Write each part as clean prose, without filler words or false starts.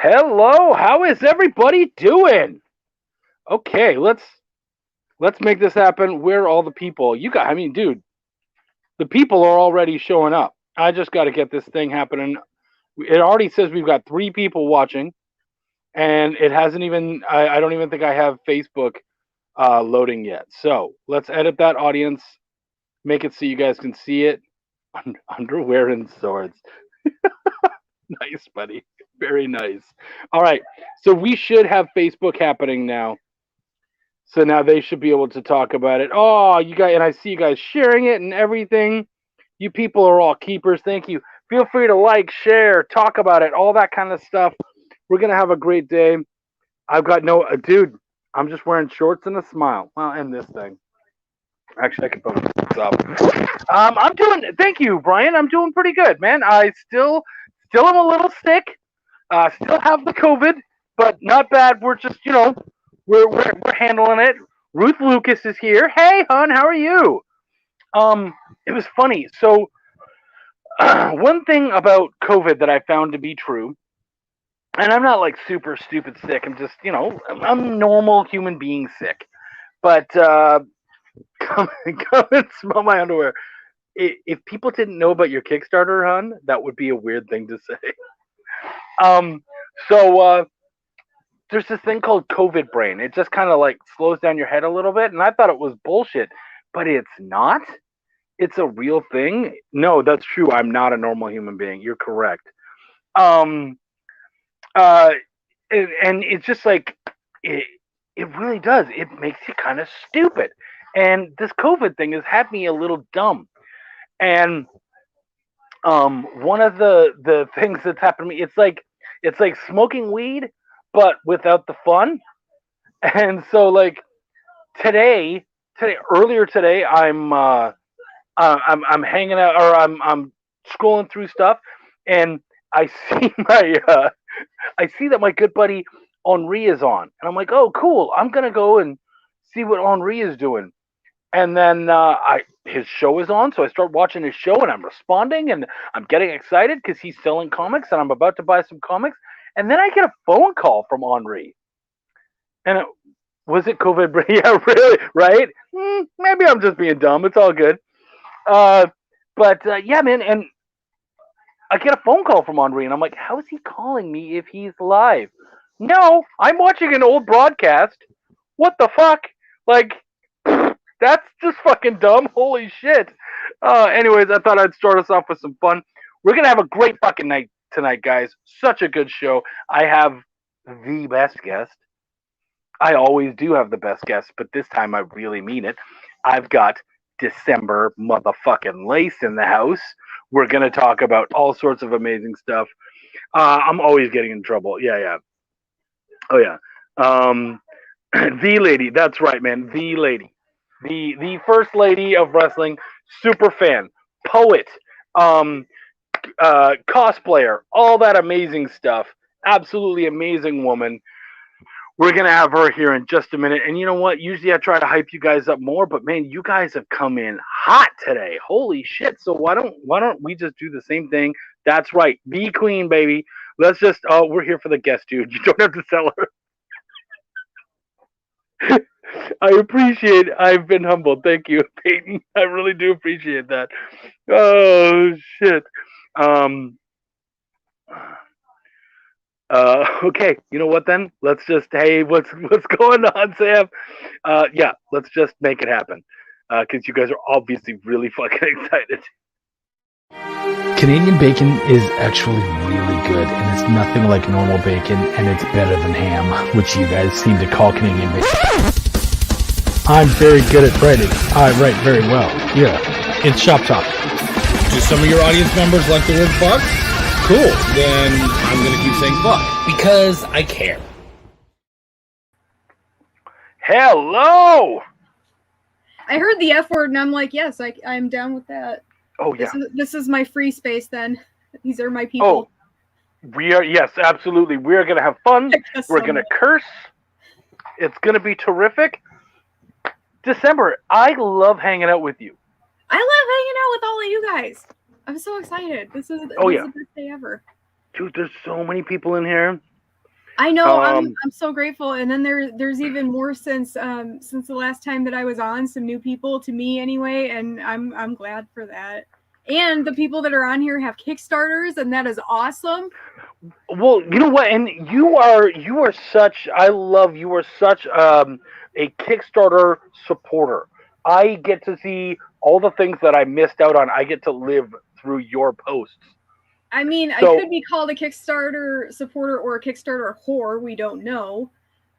Hello, how is everybody doing? Okay, let's make this happen. Where are all the people? I mean, dude, the people are already showing up. I just got to get this thing happening. It already says we've got 3 people watching, and it hasn't even. I don't even think I have Facebook loading yet. So let's edit that audience, make it so you guys can see it. Underwear and swords. Nice, buddy. Very nice. All right. So we should have Facebook happening now. So now they should be able to talk about it. Oh, you guys, and I see you guys sharing it and everything. You people are all keepers. Thank you. Feel free to like, share, talk about it, all that kind of stuff. We're going to have a great day. I've got dude, I'm just wearing shorts and a smile. Well, and this thing. Actually, I could put this up. Thank you, Brian. I'm doing pretty good, man. I still am a little sick. Still have the COVID, but not bad. We're just, we're handling it. Ruth Lucas is here. Hey, hon, how are you? It was funny. So, one thing about COVID that I found to be true, and I'm not like super stupid sick. I'm just, I'm normal human being sick. But come and smell my underwear. If people didn't know about your Kickstarter, hon, that would be a weird thing to say. Um, so there's this thing called COVID brain. It just kind of like slows down your head a little bit, and I thought it was bullshit, but it's not. It's a real thing. No, that's true. I'm not a normal human being. You're correct. Um, uh, and it's just like it. It really does. It makes you kind of stupid. And this COVID thing has had me a little dumb. And one of the things that's happened to me, it's like smoking weed, but without the fun. And so like earlier today, I'm hanging out, or I'm scrolling through stuff, and I see I see that my good buddy Henri is on, and I'm like, oh cool, I'm gonna go and see what Henri is doing. And then his show is on, so I start watching his show, and I'm responding, and I'm getting excited because he's selling comics, and I'm about to buy some comics. And then I get a phone call from Henri, and was it COVID? Yeah, really, right? Maybe I'm just being dumb. It's all good. Uh, but yeah, man, and I get a phone call from Henri, and I'm like, how is he calling me if he's live? No, I'm watching an old broadcast. What the fuck? Like, that's just fucking dumb. Holy shit. Anyways, I thought I'd start us off with some fun. We're going to have a great fucking night tonight, guys. Such a good show. I have the best guest. I always do have the best guest, but this time I really mean it. I've got December motherfucking Lace in the house. We're going to talk about all sorts of amazing stuff. I'm always getting in trouble. Yeah. Oh, yeah. The lady. That's right, man. The lady. The first lady of wrestling, super fan, poet, cosplayer, all that amazing stuff. Absolutely amazing woman. We're gonna have her here in just a minute. And you know what? Usually I try to hype you guys up more, but man, you guys have come in hot today. Holy shit! So why don't we just do the same thing? That's right, be queen, baby. Let's just. Oh, we're here for the guest, dude. You don't have to tell her. I appreciate it. I've been humbled. Thank you, Peyton. I really do appreciate that. Oh shit. Um okay, you know what then? Let's just what's going on, Sam? Yeah, let's just make it happen. Cause you guys are obviously really fucking excited. Canadian bacon is actually really good, and it's nothing like normal bacon, and it's better than ham, which you guys seem to call Canadian bacon. I'm very good at writing. I write very well. Yeah, it's Shop Talk. Do some of your audience members like the word fuck? Cool. Then I'm going to keep saying fuck because I care. Hello! I heard the F word and I'm like, yes, I'm down with that. Oh, yeah. This is my free space then. These are my people. Oh, yes, absolutely. We are going to have fun. We're going to curse. It's going to be terrific. December, I love hanging out with you. I love hanging out with all of you guys. I'm so excited. This is the best day ever. Dude, there's so many people in here. I know. I'm so grateful. And then there's even more since the last time that I was on. Some new people to me anyway, and I'm glad for that. And the people that are on here have Kickstarters, and that is awesome. Well, you know what, and you are such. I love you are such a Kickstarter supporter. I get to see all the things that I missed out on. I get to live through your posts. I mean, So, I could be called a Kickstarter supporter or a Kickstarter whore. We don't know.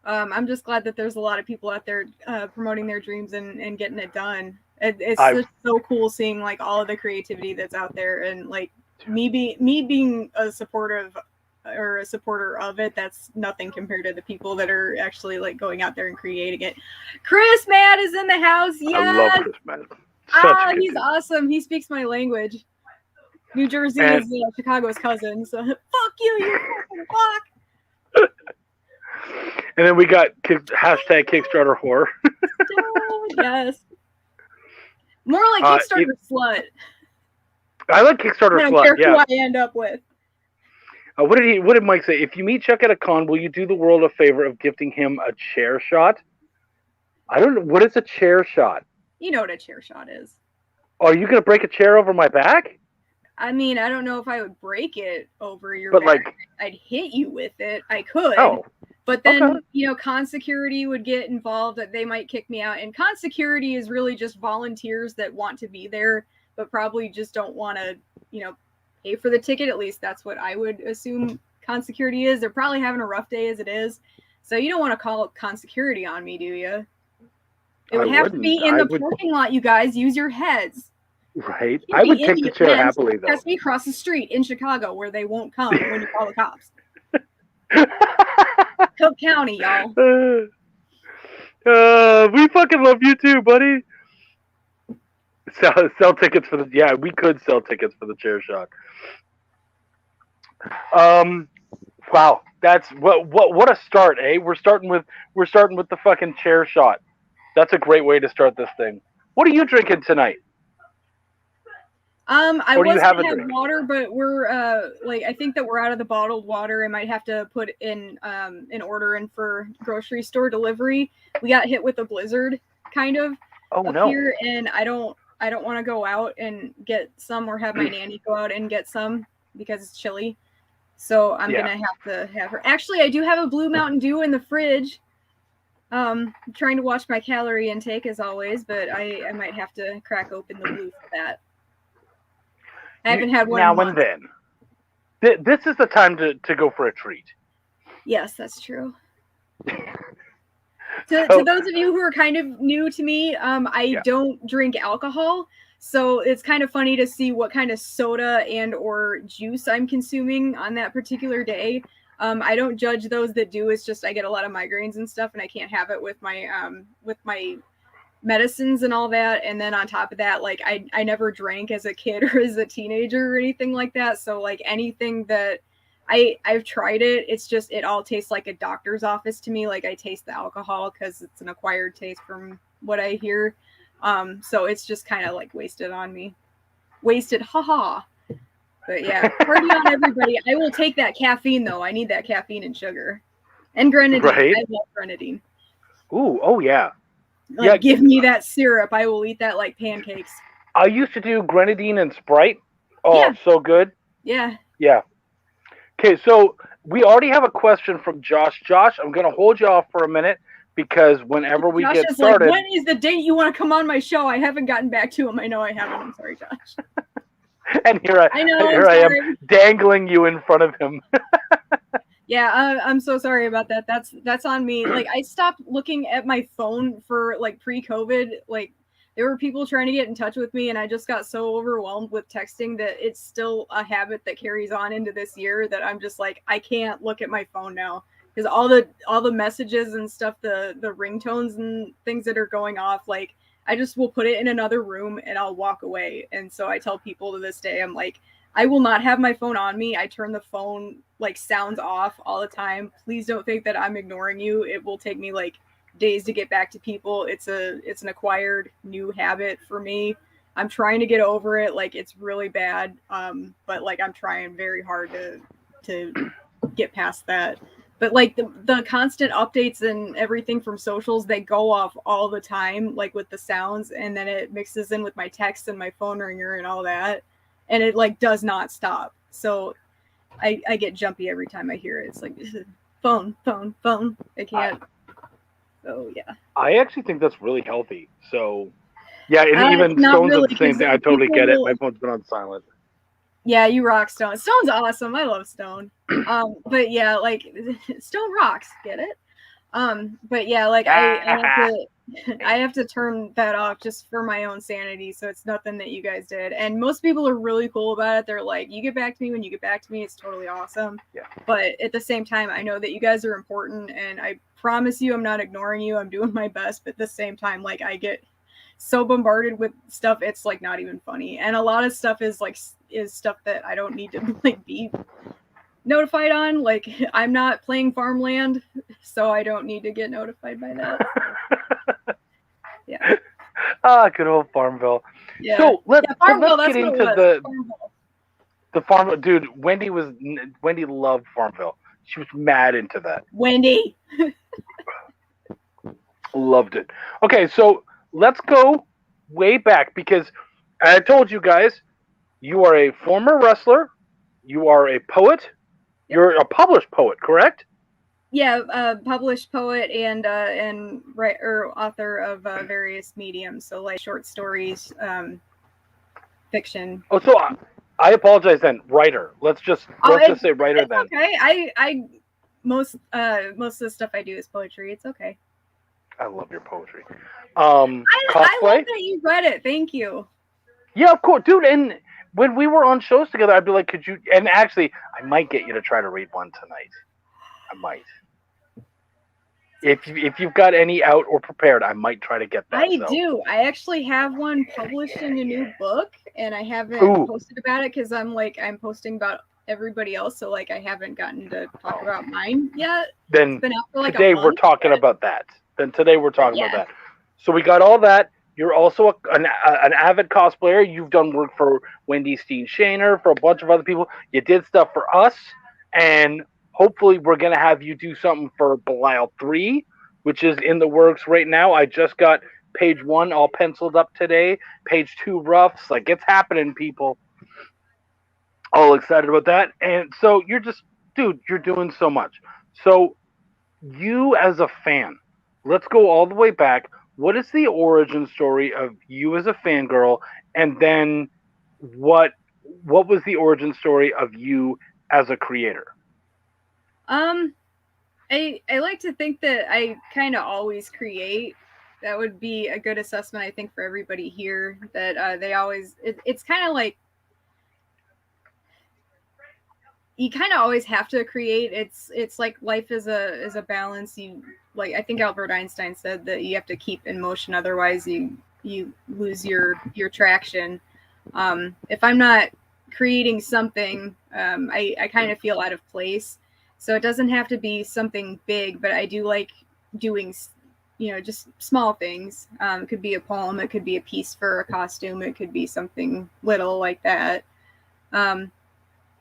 I'm just glad that there's a lot of people out there promoting their dreams and getting it done. It's just so cool seeing like all of the creativity that's out there, and like me being a supporter of it. That's nothing compared to the people that are actually like going out there and creating it. Chris Matt is in the house. Yeah, I love Chris Matt. He's awesome. He speaks my language. New Jersey is Chicago's cousin, so fuck you fucking fuck. And then we got hashtag Kickstarter whore. Yes. More like Kickstarter slut. I like Kickstarter I don't slut. care Yeah. who I end up with. What did Mike say? If you meet Chuck at a con, will you do the world a favor of gifting him a chair shot? I don't know. What is a chair shot? You know what a chair shot is. Are you gonna break a chair over my back? I mean, I don't know if I would break it over your But, back. like- I'd hit you with it. I could. Oh. But then, Okay. con security would get involved. That they might kick me out. And con security is really just volunteers that want to be there, but probably just don't want to, pay for the ticket. At least that's what I would assume con security is. They're probably having a rough day as it is. So you don't want to call con security on me, do you? It would have to be in the parking lot, you guys. Use your heads. Right. I would take the chair happily, though. It has to be across the street in Chicago where they won't come when you call the cops. Cook County, y'all. We fucking love you too, buddy. Sell tickets for the. Yeah, we could sell tickets for the chair shot. Wow, that's what a start, eh? We're starting with the fucking chair shot. That's a great way to start this thing. What are you drinking tonight? I Or do was you have gonna a have drink? water, but we're I think that we're out of the bottled water. I might have to put in an order in for grocery store delivery. We got hit with a blizzard kind of up here, and I don't want to go out and get some or have my nanny go out and get some because it's chilly. So I'm gonna have to have her. Actually, I do have a Blue Mountain Dew in the fridge. I'm trying to watch my calorie intake as always, but I might have to crack open the blue for that. I haven't had one now and then. This is the time to go for a treat. Yes, that's true. To those of you who are kind of new to me, I don't drink alcohol, so it's kind of funny to see what kind of soda and or juice I'm consuming on that particular day. I don't judge those that do. It's just I get a lot of migraines and stuff, and I can't have it with my medicines and all that. And then on top of that, like I never drank as a kid or as a teenager or anything like that. So like anything that I've tried it all tastes like a doctor's office to me. Like I taste the alcohol because it's an acquired taste from what I hear. So it's just kind of like wasted on me. Wasted, haha. But yeah, party on everybody. I will take that caffeine though. I need that caffeine and sugar. And grenadine. Right. I love grenadine. Ooh, oh yeah. Give me that syrup. I will eat that like pancakes. I used to do grenadine and Sprite. Oh, so good. Yeah. Yeah. Okay, so we already have a question from Josh. Josh, I'm going to hold you off for a minute because whenever we Josh get is started... like, when is the date you want to come on my show? I haven't gotten back to him. I know I haven't. I'm sorry, Josh. And here I am dangling you in front of him. Yeah, I'm so sorry about that. That's on me. Like I stopped looking at my phone for like pre-COVID. Like there were people trying to get in touch with me, and I just got so overwhelmed with texting that it's still a habit that carries on into this year that I'm just like I can't look at my phone now because all the messages and stuff, the ringtones and things that are going off, like I just will put it in another room and I'll walk away. And so I tell people to this day, I'm like, I will not have my phone on me. I turn the phone like sounds off all the time. Please don't think that I'm ignoring you. It will take me like days to get back to people. It's an acquired new habit for me. I'm trying to get over it. Like it's really bad. But like I'm trying very hard to get past that. But like the constant updates and everything from socials, they go off all the time, like with the sounds, and then it mixes in with my text and my phone ringer and all that, and it like does not stop. So I get jumpy every time I hear it. It's like phone. I can't. So yeah. I actually think that's really healthy. So yeah, and even not Stone really, said the same 'cause thing. I totally people get it. will- My phone's been on silent. Yeah, you rock, Stone. Stone's awesome. I love Stone. But yeah, like Stone rocks. Get it? But yeah, like I have to turn that off just for my own sanity. So it's nothing that you guys did. And most people are really cool about it. They're like, you get back to me when you get back to me. It's totally awesome. Yeah. But at the same time, I know that you guys are important, and I promise you, I'm not ignoring you. I'm doing my best. But at the same time, like I get so bombarded with stuff, it's like not even funny. And a lot of stuff is stuff that I don't need to like be notified on. Like I'm not playing Farmland, so I don't need to get notified by that. Yeah. Good old Farmville. Yeah. So let's Farmville, get that's what into it was. Farmville. the Farmville. Dude, Wendy loved Farmville. She was mad into that. Wendy. Loved it. Okay, so let's go way back, because I told you guys, you are a former wrestler, you are a poet, you're a published poet, correct? Yeah, published poet and author of various mediums, so like short stories, fiction. Oh, so I apologize then. Writer. Let's just say writer then. Okay, I most of the stuff I do is poetry. It's okay. I love your poetry. I Cosplay. love that you read it. Thank you. Yeah, of course, dude. And when we were on shows together, I'd be like, "Could you?" And actually, I might get you to try to read one tonight. I might. If you've got any out or prepared, I might try to get that. I do. I actually have one published in a new book, and I haven't posted about it because I'm posting about everybody else, so like I haven't gotten to talk about mine yet. Then it's been out for, like, today a month, we're talking about that. Then today we're talking about that. So we got all that. You're also an avid cosplayer. You've done work for Wendy Steen Shaner, for a bunch of other people. You did stuff for us, and hopefully we're going to have you do something for Belial 3, which is in the works right now. I just got page 1 all penciled up today. Page 2 roughs. Like, it's happening, people. All excited about that. And so you're just, dude, you're doing so much. So you as a fan, let's go all the way back. What is the origin story of you as a fangirl? And then what was the origin story of you as a creator? I like to think that I kind of always create. That would be a good assessment, I think, for everybody here. That they always. It's kind of like you kind of always have to create. It's like life is a balance. You like I think Albert Einstein said that you have to keep in motion, otherwise you lose your traction. If I'm not creating something, I kind of feel out of place. So it doesn't have to be something big, but I do like doing, just small things. It could be a poem, it could be a piece for a costume, it could be something little like that.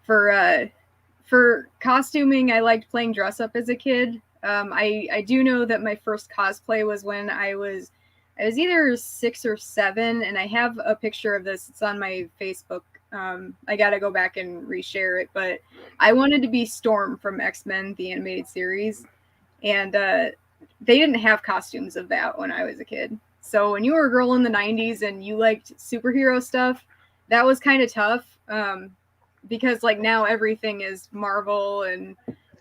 For costuming, I liked playing dress up as a kid. I do know that my first cosplay was when I was either 6 or 7, and I have a picture of this. It's on my Facebook. I gotta go back and reshare it, but I wanted to be Storm from X-Men, the animated series, and they didn't have costumes of that when I was a kid. So when you were a girl in the 90s and you liked superhero stuff, that was kind of tough, because like now everything is Marvel and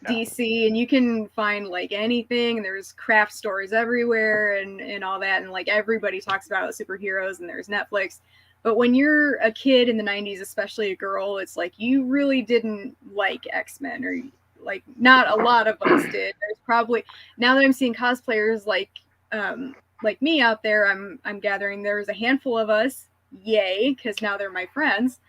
DC, and you can find like anything, and there's craft stores everywhere and all that, and like everybody talks about superheroes, and there's Netflix. But when you're a kid in the 90s, especially a girl, it's like you really didn't like X-Men, or like not a lot of us did. There's probably, now that I'm seeing cosplayers like me out there, I'm gathering there's a handful of us, yay, because now they're my friends.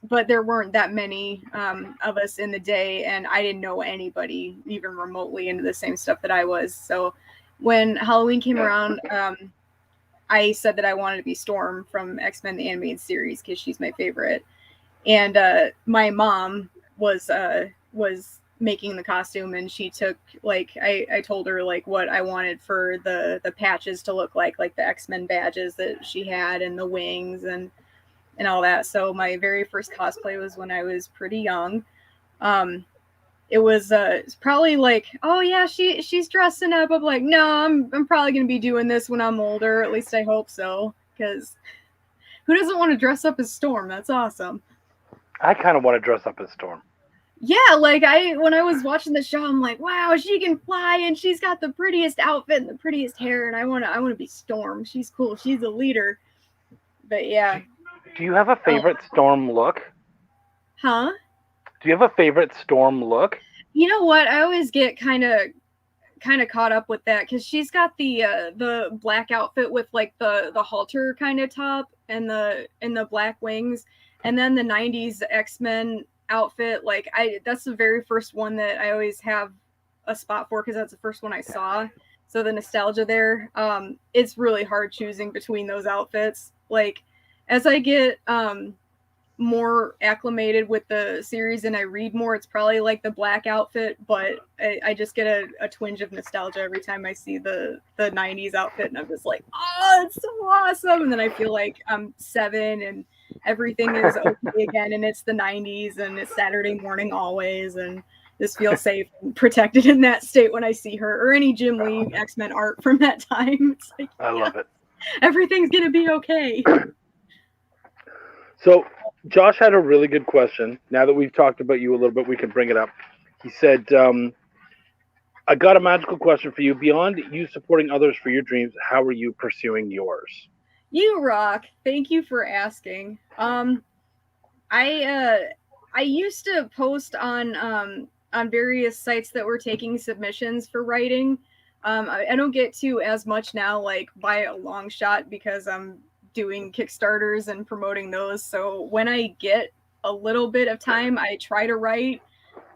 But there weren't that many of us in the day, and I didn't know anybody even remotely into the same stuff that I was. So when Halloween came around, I said that I wanted to be Storm from X-Men the animated series because she's my favorite. And my mom was making the costume, and she took like I told her like what I wanted for the patches to look like the X-Men badges that she had and the wings and all that. So my very first cosplay was when I was pretty young. It was probably like, oh yeah, she's dressing up. I'm like, no, I'm probably gonna be doing this when I'm older. At least I hope so, because who doesn't want to dress up as Storm? That's awesome. I kind of want to dress up as Storm. Yeah, like when I was watching the show, I'm like, wow, she can fly and she's got the prettiest outfit and the prettiest hair, and I wanna be Storm. She's cool. She's a leader. But yeah. Do you have a favorite Storm look? Huh? Do you have a favorite Storm look? You know what? I always get kind of caught up with that because she's got the black outfit with like the halter kind of top and the black wings, and then the 90s X-Men outfit. Like that's the very first one that I always have a spot for because that's the first one I saw. So the nostalgia there. It's really hard choosing between those outfits. Like as I get more acclimated with the series and I read more, it's probably like the black outfit, but I just get a twinge of nostalgia every time I see the 90s outfit, and I'm just like, oh, it's so awesome. And then I feel like I'm 7 and everything is okay again, and it's the 90s and it's Saturday morning always, and just feel safe and protected in that state when I see her or any Jim Lee X-Men art from that time. It's like, I love it. Everything's gonna be okay. So Josh had a really good question. Now that we've talked about you a little bit, we can bring it up. He said, I got a magical question for you. Beyond you supporting others for your dreams, how are you pursuing yours? You rock. Thank you for asking. I used to post on various sites that were taking submissions for writing. I don't get to as much now, like by a long shot, because I'm doing Kickstarters and promoting those. So when I get a little bit of time, I try to write,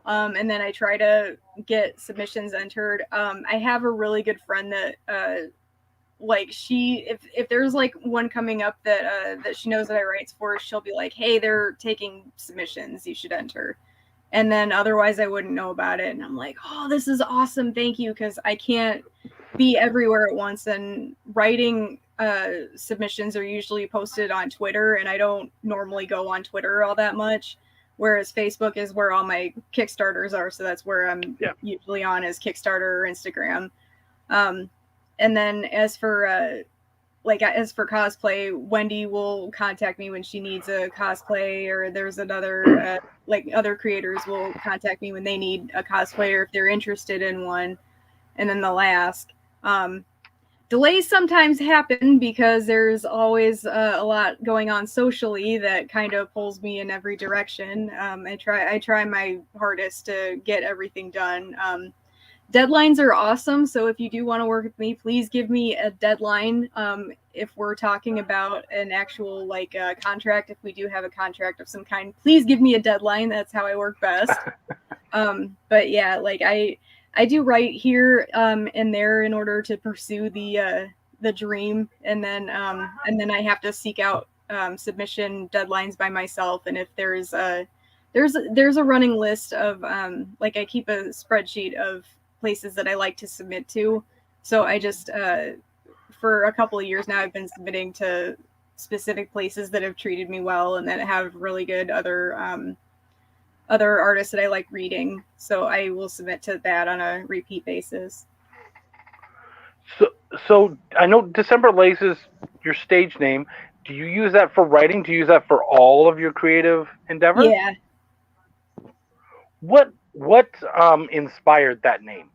and then I try to get submissions entered. I have a really good friend that like if there's like one coming up that she knows that I write for, she'll be like, hey, they're taking submissions, you should enter. And then otherwise I wouldn't know about it. And I'm like, oh, this is awesome, thank you, because I can't be everywhere at once, and writing submissions are usually posted on Twitter, and I don't normally go on Twitter all that much, whereas Facebook is where all my Kickstarters are, so that's where I'm usually on, is Kickstarter or Instagram. And then as for cosplay, Wendy will contact me when she needs a cosplay, or there's another other creators will contact me when they need a cosplayer if they're interested in one, and then they'll ask. Delays sometimes happen because there's always a lot going on socially that kind of pulls me in every direction. I try my hardest to get everything done. Deadlines are awesome, so if you do want to work with me, please give me a deadline. If we're talking about an actual contract, if we do have a contract of some kind, please give me a deadline. That's how I work best. But yeah, I do write here and there in order to pursue the dream, and then I have to seek out submission deadlines by myself. And if there's a running list of I keep a spreadsheet of places that I like to submit to. So I just for a couple of years now, I've been submitting to specific places that have treated me well and that have really good other artists that I like reading. So I will submit to that on a repeat basis. So I know December Lace is your stage name. Do you use that for writing? Do you use that for all of your creative endeavors? Yeah. What inspired that name?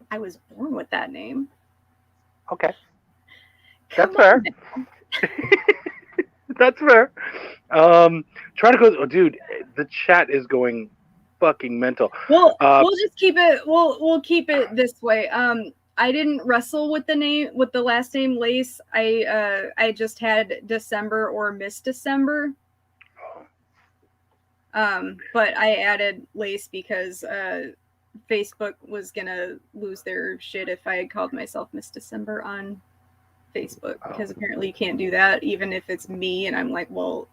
I was born with that name. Okay. That's fair. That's fair. Trying to go. Oh, dude, the chat is going fucking mental. Well, we'll just keep it. We'll keep it this way. I didn't wrestle with the last name Lace. I just had December or Miss December. But I added Lace because Facebook was gonna lose their shit if I had called myself Miss December on Facebook, because apparently you can't do that even if it's me, and I'm like, well,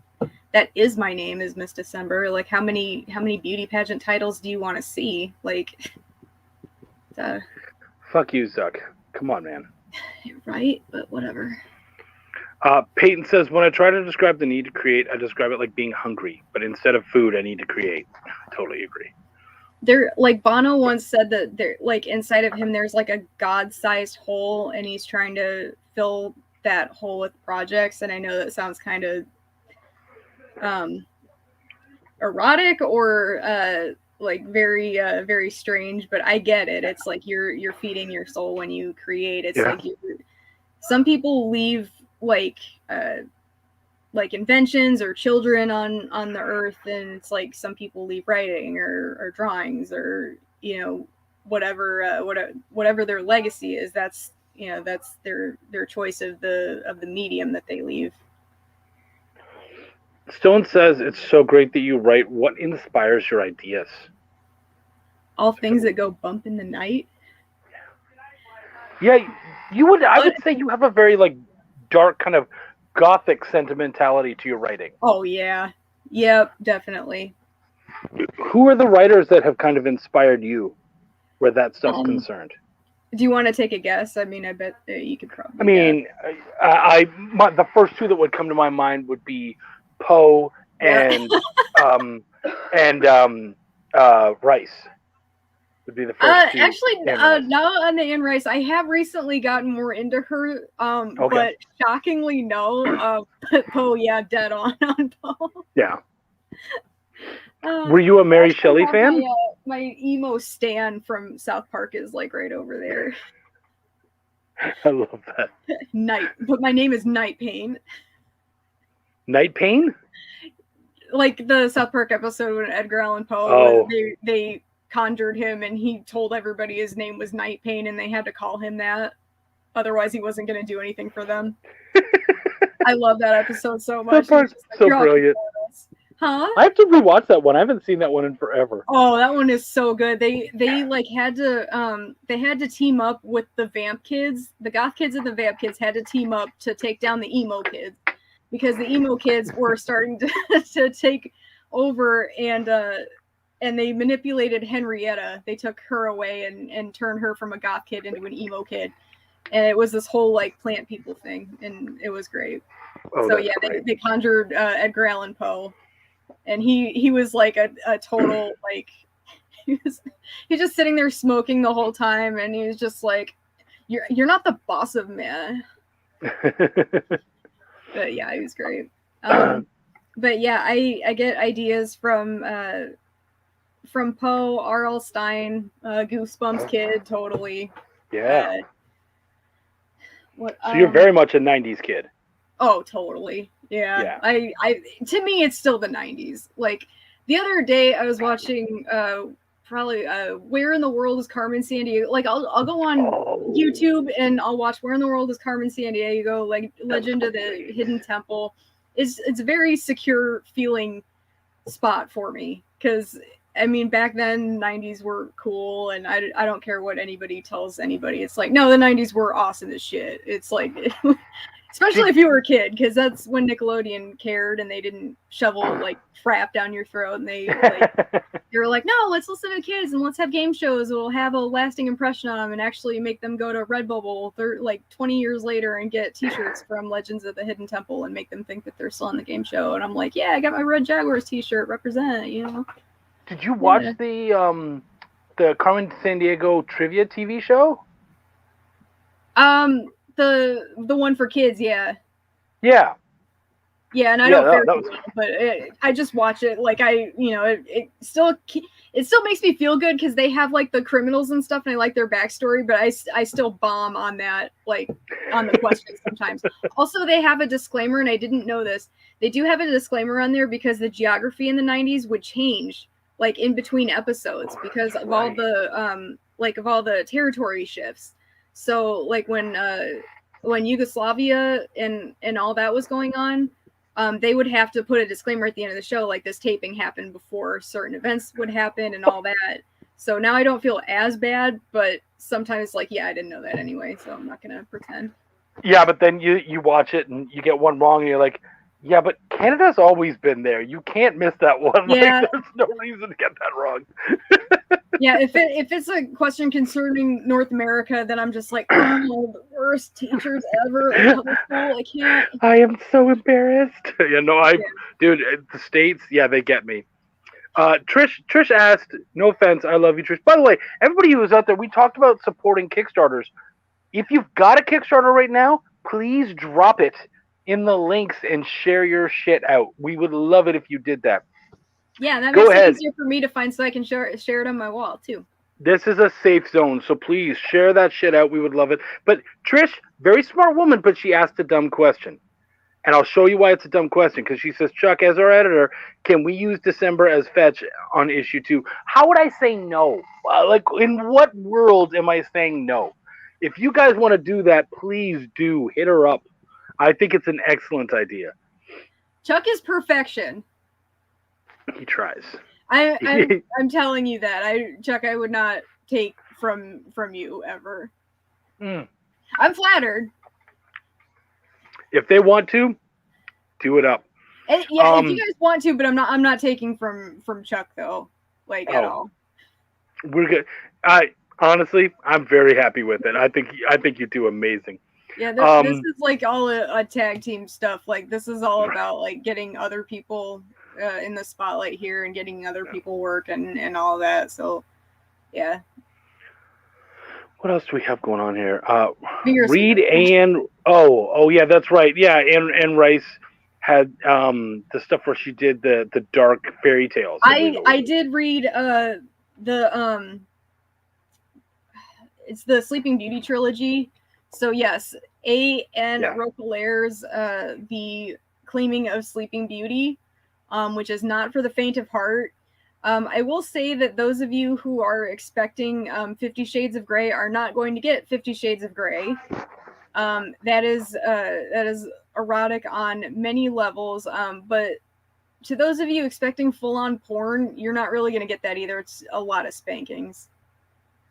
that is my name is Miss December. Like, how many beauty pageant titles do you want to see? Like, fuck you, Zuck. Come on, man. Right? But whatever. Peyton says, when I try to describe the need to create, I describe it like being hungry, but instead of food, I need to create. I totally agree. Like Bono once said that there, like inside of him, there's like a God-sized hole, and he's trying to fill that hole with projects. And I know that sounds kind of erotic or like very strange, but I get it. It's like you're feeding your soul when you create. It's like some people leave like inventions or children on the earth, and it's like some people leave writing or drawings or whatever their legacy is. That's their choice of the medium that they leave. Stone says, it's so great that you write. What inspires your ideas? All things that go bump in the night. Yeah, I would say you have a very like dark kind of gothic sentimentality to your writing. Oh yeah. Yep, definitely. Who are the writers that have kind of inspired you where that stuff's concerned? Do you want to take a guess? I mean, I bet you could probably. I mean, the first two that would come to my mind would be Poe and Rice. Would be the first two. Actually, now on the Anne Rice, I have recently gotten more into her. But shockingly, no. But Poe, yeah, dead on Poe. Yeah. Were you a Mary Shelley fan? My emo stan from South Park is like right over there. I love that. But my name is Night Pain. Night Pain? Like the South Park episode when Edgar Allan Poe, they conjured him and he told everybody his name was Night Pain and they had to call him that. Otherwise, he wasn't going to do anything for them. I love that episode so much. That part's so brilliant. Huh? I have to rewatch that one. I haven't seen that one in forever. Oh, that one is so good. They like had to team up with the Vamp Kids. The goth kids and the Vamp Kids had to team up to take down the emo kids because the emo kids were starting to take over and they manipulated Henrietta. They took her away and turned her from a goth kid into an emo kid. And it was this whole like plant people thing, and it was great. Oh, so yeah, they conjured Edgar Allan Poe. And he was like a total like he's just sitting there smoking the whole time, and he was just like, you're not the boss of me. But yeah, he was great. But yeah, I get ideas from Poe, R.L. Stine, Goosebumps kid, totally. Yeah. So you're very much a '90s kid. Oh, totally. Yeah. I to me it's still the 90s. Like the other day I was watching Where in the World is Carmen Sandiego? Like I'll go on YouTube and I'll watch Where in the World is Carmen Sandiego, like Legend of the Hidden Temple. It's a very secure feeling spot for me because I mean back then 90s were cool and I don't care what anybody tells anybody. It's like no, the 90s were awesome as shit. It's like especially if you were a kid, because that's when Nickelodeon cared and they didn't shovel like frap down your throat. And they were like, no, let's listen to kids and let's have game shows. It'll have a lasting impression on them and actually make them go to Redbubble like 20 years later and get T-shirts from Legends of the Hidden Temple and make them think that they're still on the game show. And I'm like, yeah, I got my Red Jaguars T-shirt, represent, you know. Did you watch the Carmen Sandiego trivia TV show? The one for kids, yeah. Yeah. Yeah, and I don't care, but I just watch it. Like it still makes me feel good because they have like the criminals and stuff, and I like their backstory. But I still bomb on that, like on the questions sometimes. Also, they have a disclaimer, and I didn't know this. They do have a disclaimer on there because the geography in the 90s would change, like in between episodes, because of all the territory shifts. So like when Yugoslavia and all that was going on, they would have to put a disclaimer at the end of the show, like this taping happened before certain events would happen and all that. So now I don't feel as bad, but sometimes like, yeah, I didn't know that anyway, so I'm not going to pretend. Yeah, but then you watch it and you get one wrong and you're like, Yeah, but Canada's always been there. You can't miss that one. Yeah. Like, there's no reason to get that wrong. Yeah, if it's a question concerning North America, then I'm just like, oh, the worst teachers ever at public school. I can't. I am so embarrassed. Yeah, no, Yeah. dude, the States, yeah, they get me. Trish asked, no offense, I love you, Trish. By the way, everybody who was out there, we talked about supporting Kickstarters. If you've got a Kickstarter right now, please drop it in the links and share your shit out. We would love it if you did that. Yeah, that Go makes ahead. it easier for me to find so I can share it on my wall too. This is a safe zone, so please share that shit out. We would love it. But Trish, very smart woman, but she asked a dumb question. And I'll show you why it's a dumb question, because she says, Chuck, as our editor, can we use December as fetch on issue 2? How would I say no? Like, in what world am I saying no? If you guys want to do that, please do. Hit her up. I think it's an excellent idea. Chuck is perfection. He tries. I'm telling you that. Chuck, I would not take from you ever. I'm flattered. If they want to, do it up. And, yeah, if you guys want to, but I'm not taking from Chuck though, like at all. We're good. Honestly, I'm very happy with it. I think you do amazing. Yeah, this is like all a tag team stuff. Like this is all about like getting other people in the spotlight here and getting other people work and all that. So, yeah. What else do we have going on here? Fingers Reed and oh yeah, that's right. Yeah, and Rice had the stuff where she did the dark fairy tales. I did read it's the Sleeping Beauty trilogy. So yes, Roquelaires, the Claiming of Sleeping Beauty, which is not for the faint of heart. I will say that those of you who are expecting 50 Shades of Grey are not going to get 50 Shades of Grey. That is erotic on many levels, but to those of you expecting full-on porn, you're not really going to get that either. It's a lot of spankings.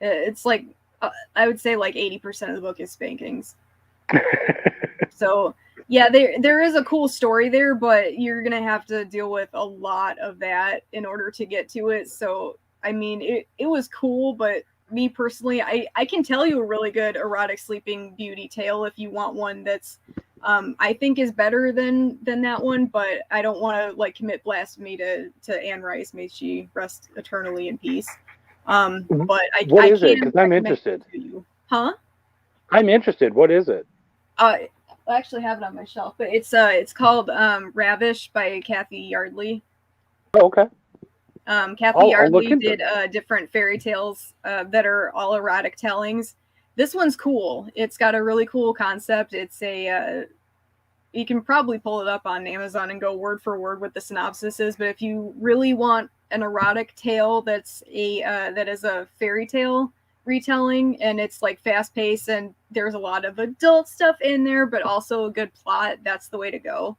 It's like, I would say like 80% of the book is spankings. So, yeah, there is a cool story there, but you're going to have to deal with a lot of that in order to get to it. So, I mean, it was cool, but me personally, I can tell you a really good erotic Sleeping Beauty tale if you want one that's I think is better than that one, but I don't want to like commit blasphemy to Anne Rice. May she rest eternally in peace. But what is it? Because I'm interested. Huh? I'm interested. What is it? I actually have it on my shelf, but it's called Ravish by Kathy Yardley. Oh, okay. Kathy Yardley did different fairy tales that are all erotic tellings. This one's cool. It's got a really cool concept. It's you can probably pull it up on Amazon and go word for word what the synopsis is. But if you really want an erotic tale that is a fairy tale retelling and it's like fast paced and there's a lot of adult stuff in there, but also a good plot, that's the way to go.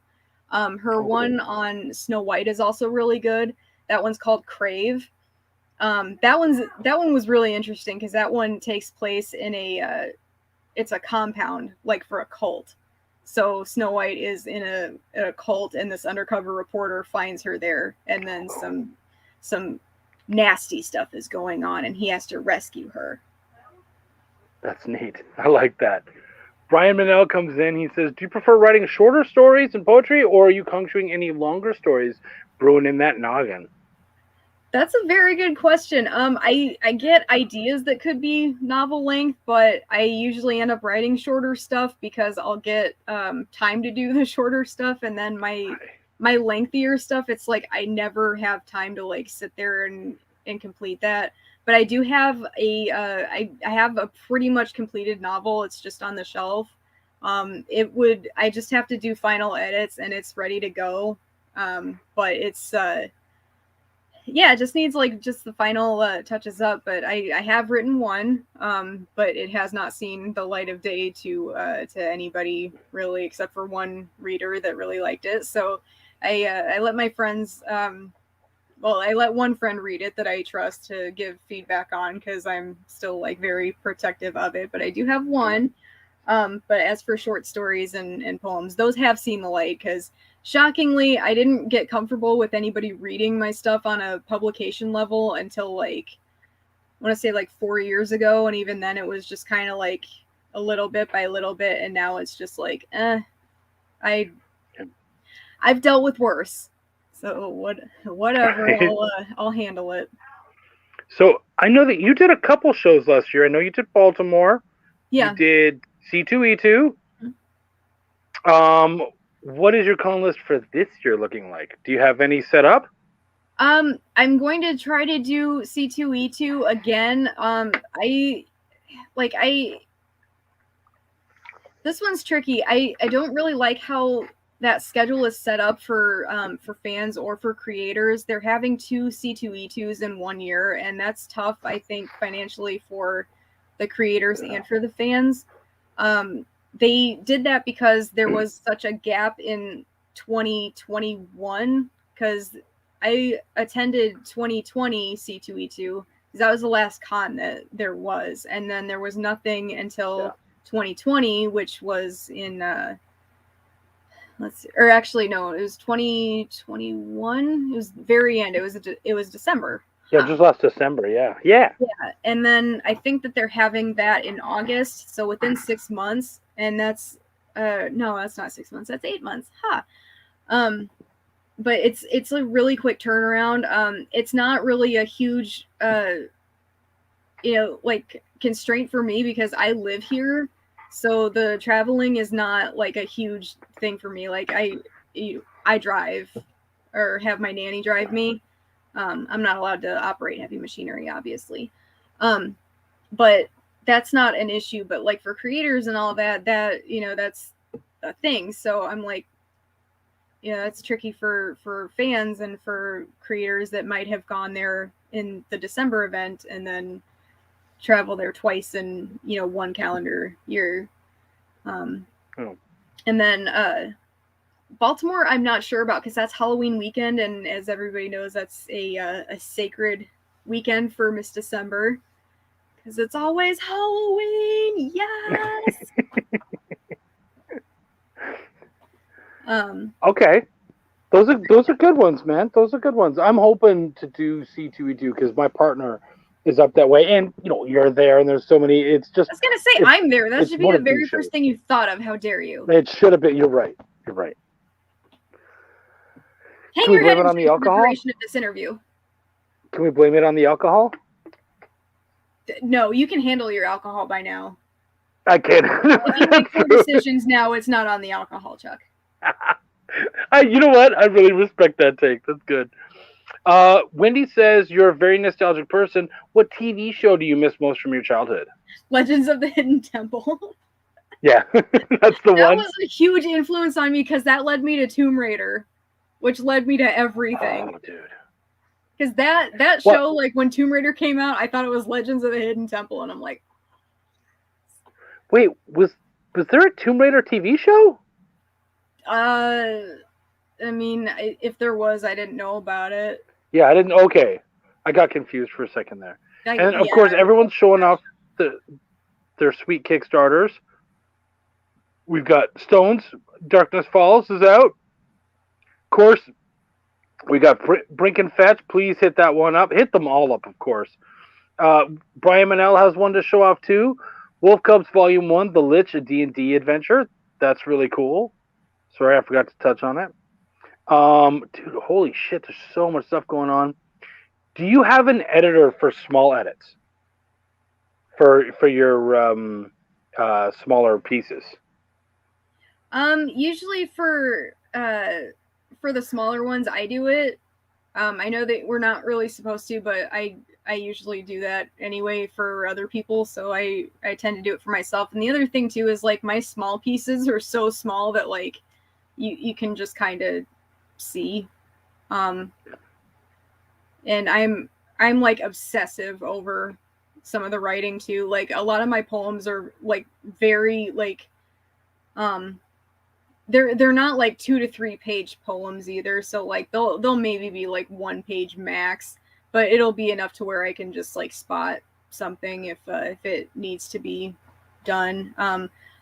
Her one on Snow White is also really good. That one's called Crave. That one was really interesting because that one takes place in it's a compound like for a cult. So Snow White is in a cult and this undercover reporter finds her there, and then some nasty stuff is going on and he has to rescue her. That's neat. I like that. Brian Manel comes in. He says, do you prefer writing shorter stories and poetry, or are you conjuring any longer stories brewing in that noggin? That's a very good question. I get ideas that could be novel length, but I usually end up writing shorter stuff because I'll get time to do the shorter stuff, and then my lengthier stuff, it's like I never have time to like sit there and complete that. But I do have I have a pretty much completed novel. It's just on the shelf. I just have to do final edits and it's ready to go. But it's it just needs like just the final touches up. But I have written one, but it has not seen the light of day to anybody really, except for one reader that really liked it. So I let my friends. I let one friend read it that I trust to give feedback on because I'm still like very protective of it. But I do have one. But as for short stories and poems, those have seen the light because shockingly, I didn't get comfortable with anybody reading my stuff on a publication level until like, I want to say like 4 years ago. And even then it was just kind of like a little bit by little bit. And now it's just like, I've dealt with worse. So whatever, I'll handle it. So I know that you did a couple shows last year. I know you did Baltimore. Yeah. You did C2E2. What is your con list for this year looking like? Do you have any set up? I'm going to try to do C2E2 again. This one's tricky. I don't really like how that schedule is set up for fans or for creators. They're having 2 C2E2s in 1 year, and that's tough, I think, financially for the creators and for the fans. They did that because there was such a gap in 2021, because I attended 2020 C2E2 because that was the last con that there was, and then there was nothing until 2020, which was in let's see, or actually no, it was 2021. It was very end. It was December. Yeah, just last December. Yeah. And then I think that they're having that in August, so within 6 months, and that's no, that's not 6 months. That's 8 months. But it's a really quick turnaround. It's not really a huge like constraint for me because I live here, so the traveling is not like a huge thing for me. Like I drive or have my nanny drive me. I'm not allowed to operate heavy machinery, obviously, but that's not an issue. But like for creators and all that that's a thing. So I'm like, that's tricky for fans and for creators that might have gone there in the December event and then travel there twice in 1 calendar year. And then Baltimore, I'm not sure about because that's Halloween weekend, and as everybody knows, that's a sacred weekend for Miss December because it's always Halloween. Yes. Okay. Those are good ones, man. Those are good ones. I'm hoping to do C2E2 because my partner is up that way, and you're there, and there's so many. It's just. I was gonna say I'm there. That should be the very first thing you thought of. How dare you? It should have been. You're right. Hang your head on the alcohol. Of this interview. Can we blame it on the alcohol? No, you can handle your alcohol by now. I can. If you make poor decisions now, it's not on the alcohol, Chuck. You know what? I really respect that take. That's good. Wendy says you're a very nostalgic person. What TV show do you miss most from your childhood? Legends of the Hidden Temple. Yeah, that's the one. That was a huge influence on me because that led me to Tomb Raider, which led me to everything. Oh, dude. Because that show, like when Tomb Raider came out, I thought it was Legends of the Hidden Temple, and I'm like, wait, was there a Tomb Raider TV show? I mean, if there was, I didn't know about it. Yeah, I didn't. Okay, I got confused for a second there. And of course, everyone's showing off their sweet Kickstarters. We've got Stones, Darkness Falls is out. Of course, we got Brink and Fetch. Please hit that one up. Hit them all up, of course. Brian Manell has one to show off too. Wolf Cubs Volume 1, The Lich, a D&D adventure. That's really cool. Sorry, I forgot to touch on it. Dude, holy shit, there's so much stuff going on. Do you have an editor for small edits? For your smaller pieces? Usually for the smaller ones, I do it. I know that we're not really supposed to, but I usually do that anyway for other people, so I tend to do it for myself. And the other thing too is like my small pieces are so small that like you can just kind of see. And I'm like obsessive over some of the writing too. Like a lot of my poems are like very like they're not like 2 to 3 page poems either, so like they'll maybe be like 1 page max, but it'll be enough to where I can just like spot something if it needs to be done.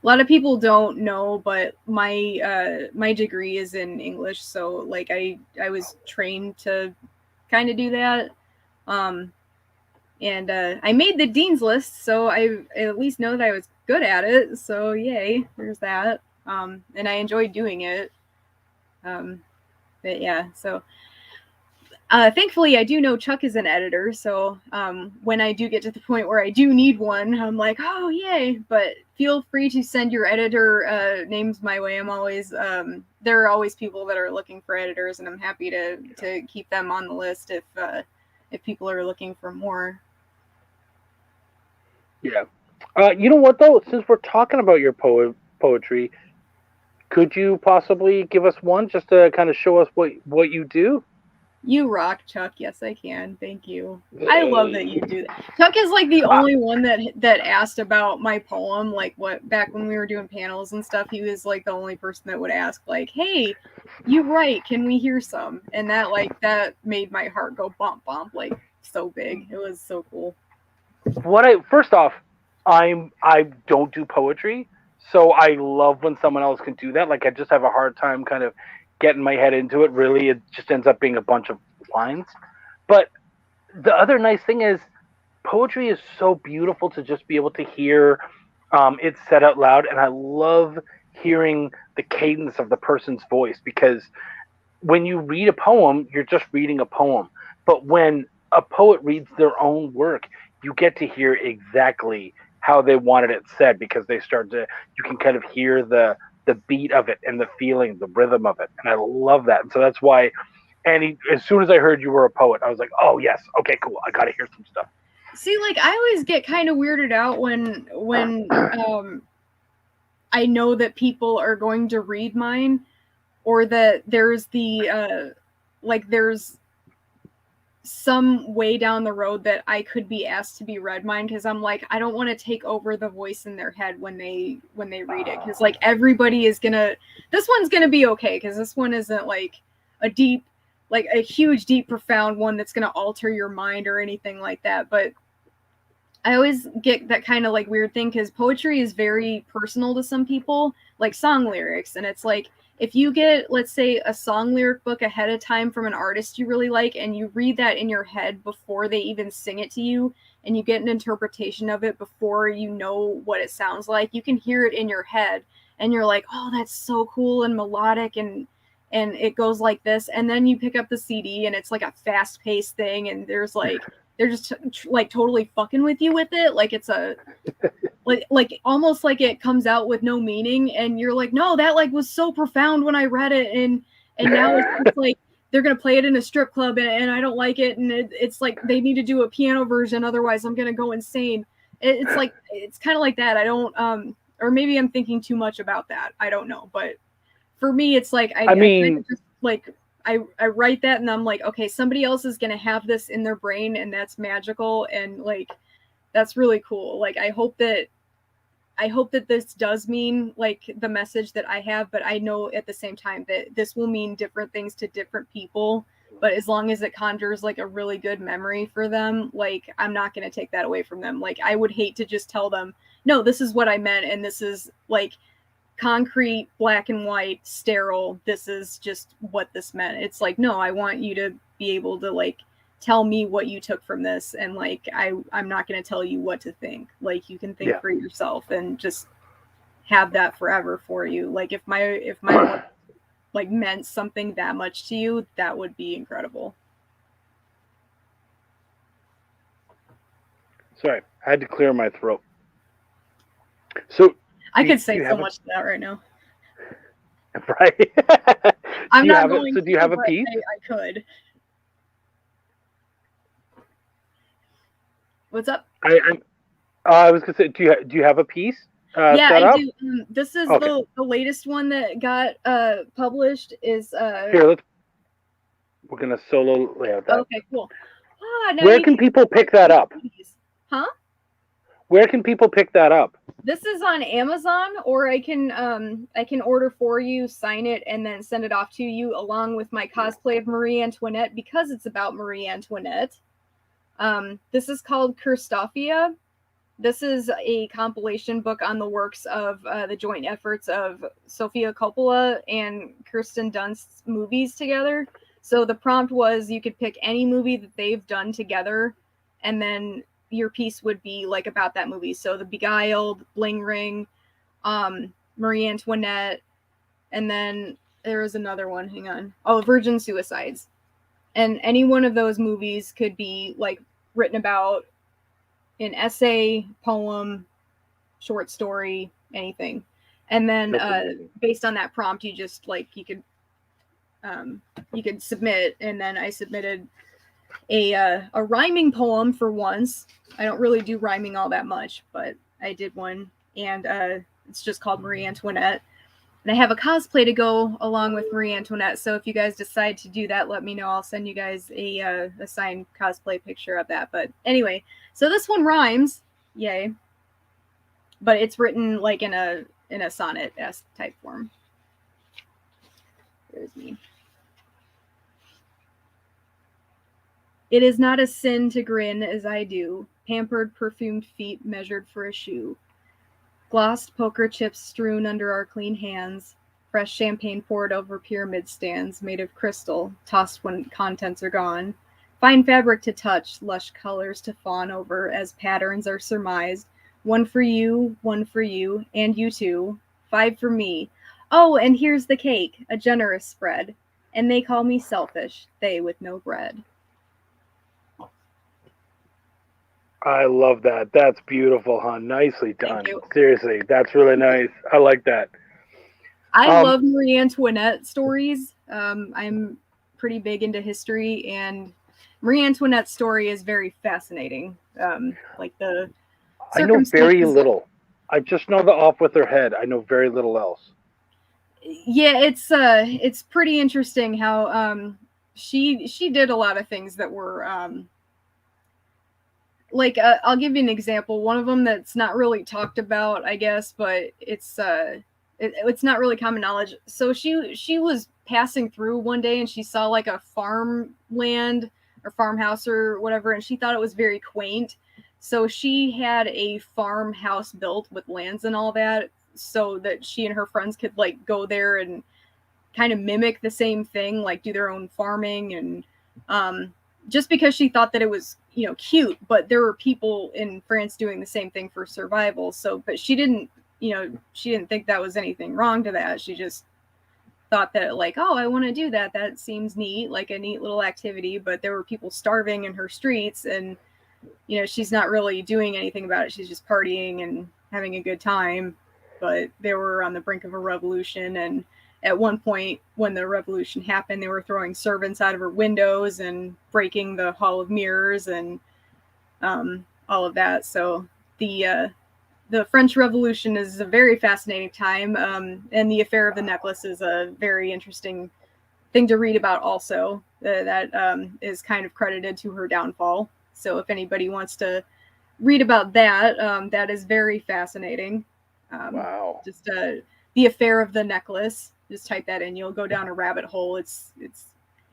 A lot of people don't know, but my my degree is in English, so like I was trained to kind of do that. And I made the dean's list, so I at least know that I was good at it. So yay, there's that. And I enjoyed doing it. But yeah, so thankfully I do know Chuck is an editor, so when I do get to the point where I do need one, I'm like, oh yay. But feel free to send your editor names my way. I'm always there are always people that are looking for editors, and I'm happy to keep them on the list if people are looking for more. Yeah. You know what though? Since we're talking about your poetry, could you possibly give us one just to kind of show us what you do? You rock, Chuck. Yes, I can. Thank you. I love that you do that. Chuck is like the only one that asked about my poem. Like what back when we were doing panels and stuff, he was like the only person that would ask, like, "Hey, you write? Can we hear some?" And that made my heart go bump bump like so big. It was so cool. First off, I don't do poetry, so I love when someone else can do that. Like I just have a hard time kind of getting my head into it. Really, it just ends up being a bunch of lines. But the other nice thing is poetry is so beautiful to just be able to hear it said out loud, and I love hearing the cadence of the person's voice, because when you read a poem, you're just reading a poem. But when a poet reads their own work, you get to hear exactly how they wanted it said, because you can kind of hear the beat of it and the feeling, the rhythm of it. And I love that. And so that's why, as soon as I heard you were a poet, I was like, oh yes, okay, cool. I got to hear some stuff. See, like I always get kind of weirded out when I know that people are going to read mine, or that there's there's some way down the road that I could be asked to be read mine, because I'm like, I don't want to take over the voice in their head when they read it, because like everybody is gonna, this one's gonna be okay, because this one isn't like a huge deep profound one that's gonna alter your mind or anything like that. But I always get that kind of like weird thing, because poetry is very personal to some people, like song lyrics, and it's like, if you get, let's say, a song lyric book ahead of time from an artist you really like, and you read that in your head before they even sing it to you, and you get an interpretation of it before you know what it sounds like, you can hear it in your head, and you're like, oh, that's so cool and melodic, and it goes like this. And then you pick up the CD, and it's like a fast-paced thing, and there's like, they're just like totally fucking with you with it, like it's a like almost like it comes out with no meaning, and you're like, no, that like was so profound when I read it, and now it's like they're gonna play it in a strip club, and I don't like it, and it's like they need to do a piano version, otherwise I'm gonna go insane. It's like, it's kind of like that. I don't or maybe I'm thinking too much about that, I don't know. But for me, it's like I mean, I just like I write that, and I'm like, okay, somebody else is gonna have this in their brain, and that's magical, and like that's really cool. Like I hope that this does mean like the message that I have, but I know at the same time that this will mean different things to different people. But as long as it conjures like a really good memory for them, like I'm not going to take that away from them. Like I would hate to just tell them, no, this is what I meant, and this is like concrete, black and white, sterile, this is just what this meant. It's like, no, I want you to be able to like tell me what you took from this, and like I'm not going to tell you what to think. Like you can think for yourself and just have that forever for you. Like if my work like meant something that much to you, that would be incredible. Sorry, I had to clear my throat. So I could say so much to that right now. Right. I'm not going. So do you have a piece? I could. What's up? I was gonna say, do you have a piece? Yeah, set I up? do. This is Okay. the latest one that got published. Is Here, we're gonna solo layout that. Okay, cool. Now Where can people pick that up? Huh? Where can people pick that up? This is on Amazon, or I can order for you, sign it, and then send it off to you along with my cosplay of Marie Antoinette, because it's about Marie Antoinette. This is called Kirstophia, This is a compilation book on the works of the joint efforts of Sofia Coppola and Kirsten Dunst's movies together. So the prompt was you could pick any movie that they've done together, and then your piece would be like about that movie. So The Beguiled, Bling Ring, Marie Antoinette, and then there was another one. Hang on. Oh, Virgin Suicides. And any one of those movies could be like written about an essay, poem, short story, anything. And then based on that prompt, you just like you could submit. And then I submitted a rhyming poem for once. I don't really do rhyming all that much, but I did one, and it's just called Marie Antoinette. And I have a cosplay to go along with Marie Antoinette. So if you guys decide to do that, let me know. I'll send you guys a signed cosplay picture of that. But anyway, so this one rhymes, yay! But it's written like in a sonnet-esque type form. There's me. It is not a sin to grin as I do. Pampered, perfumed feet measured for a shoe. Glossed poker chips strewn under our clean hands. Fresh champagne poured over pyramid stands made of crystal, tossed when contents are gone. Fine fabric to touch, lush colors to fawn over as patterns are surmised. One for you, and you too. 5 for me. Oh, and here's the cake, a generous spread. And they call me selfish, they with no bread. I love that. That's beautiful, hon. Nicely done. Thank you. Seriously, that's really nice. I like that. I love Marie Antoinette stories. I'm pretty big into history, and Marie Antoinette's story is very fascinating. Like the I know very little. I just know the off with her head. I know very little else. Yeah, it's pretty interesting how she did a lot of things that were like I'll give you an example. One of them that's not really talked about, I guess, but it's not really common knowledge. So she was passing through one day and she saw like a farmland or farmhouse or whatever, and she thought it was very quaint. So she had a farmhouse built with lands and all that, so that she and her friends could like go there and kind of mimic the same thing, like do their own farming. And just because she thought that it was, cute, but there were people in France doing the same thing for survival. So, but she didn't think that was anything wrong to that. She just thought that like, oh, I want to do that. That seems neat, like a neat little activity. But there were people starving in her streets, and she's not really doing anything about it. She's just partying and having a good time. But they were on the brink of a revolution, and at one point when the revolution happened, they were throwing servants out of her windows and breaking the Hall of Mirrors and all of that. So the French Revolution is a very fascinating time, and the affair of the necklace is a very interesting thing to read about also. That is kind of credited to her downfall. So if anybody wants to read about that, that is very fascinating. Wow. Just the affair of the necklace. Just type that in. You'll go down a rabbit hole. It's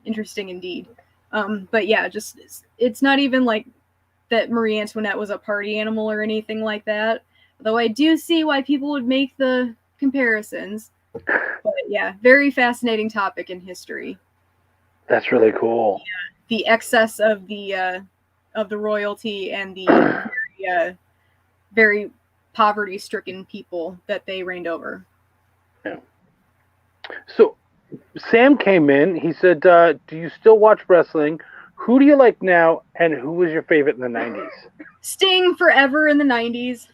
interesting indeed. But yeah, just it's not even like that Marie Antoinette was a party animal or anything like that. Though I do see why people would make the comparisons. But yeah, very fascinating topic in history. That's really cool. The excess of the royalty and the very poverty-stricken people that they reigned over. Yeah. So Sam came in. He said, do you still watch wrestling? Who do you like now, and who was your favorite in the 90s? Sting forever in the 90s.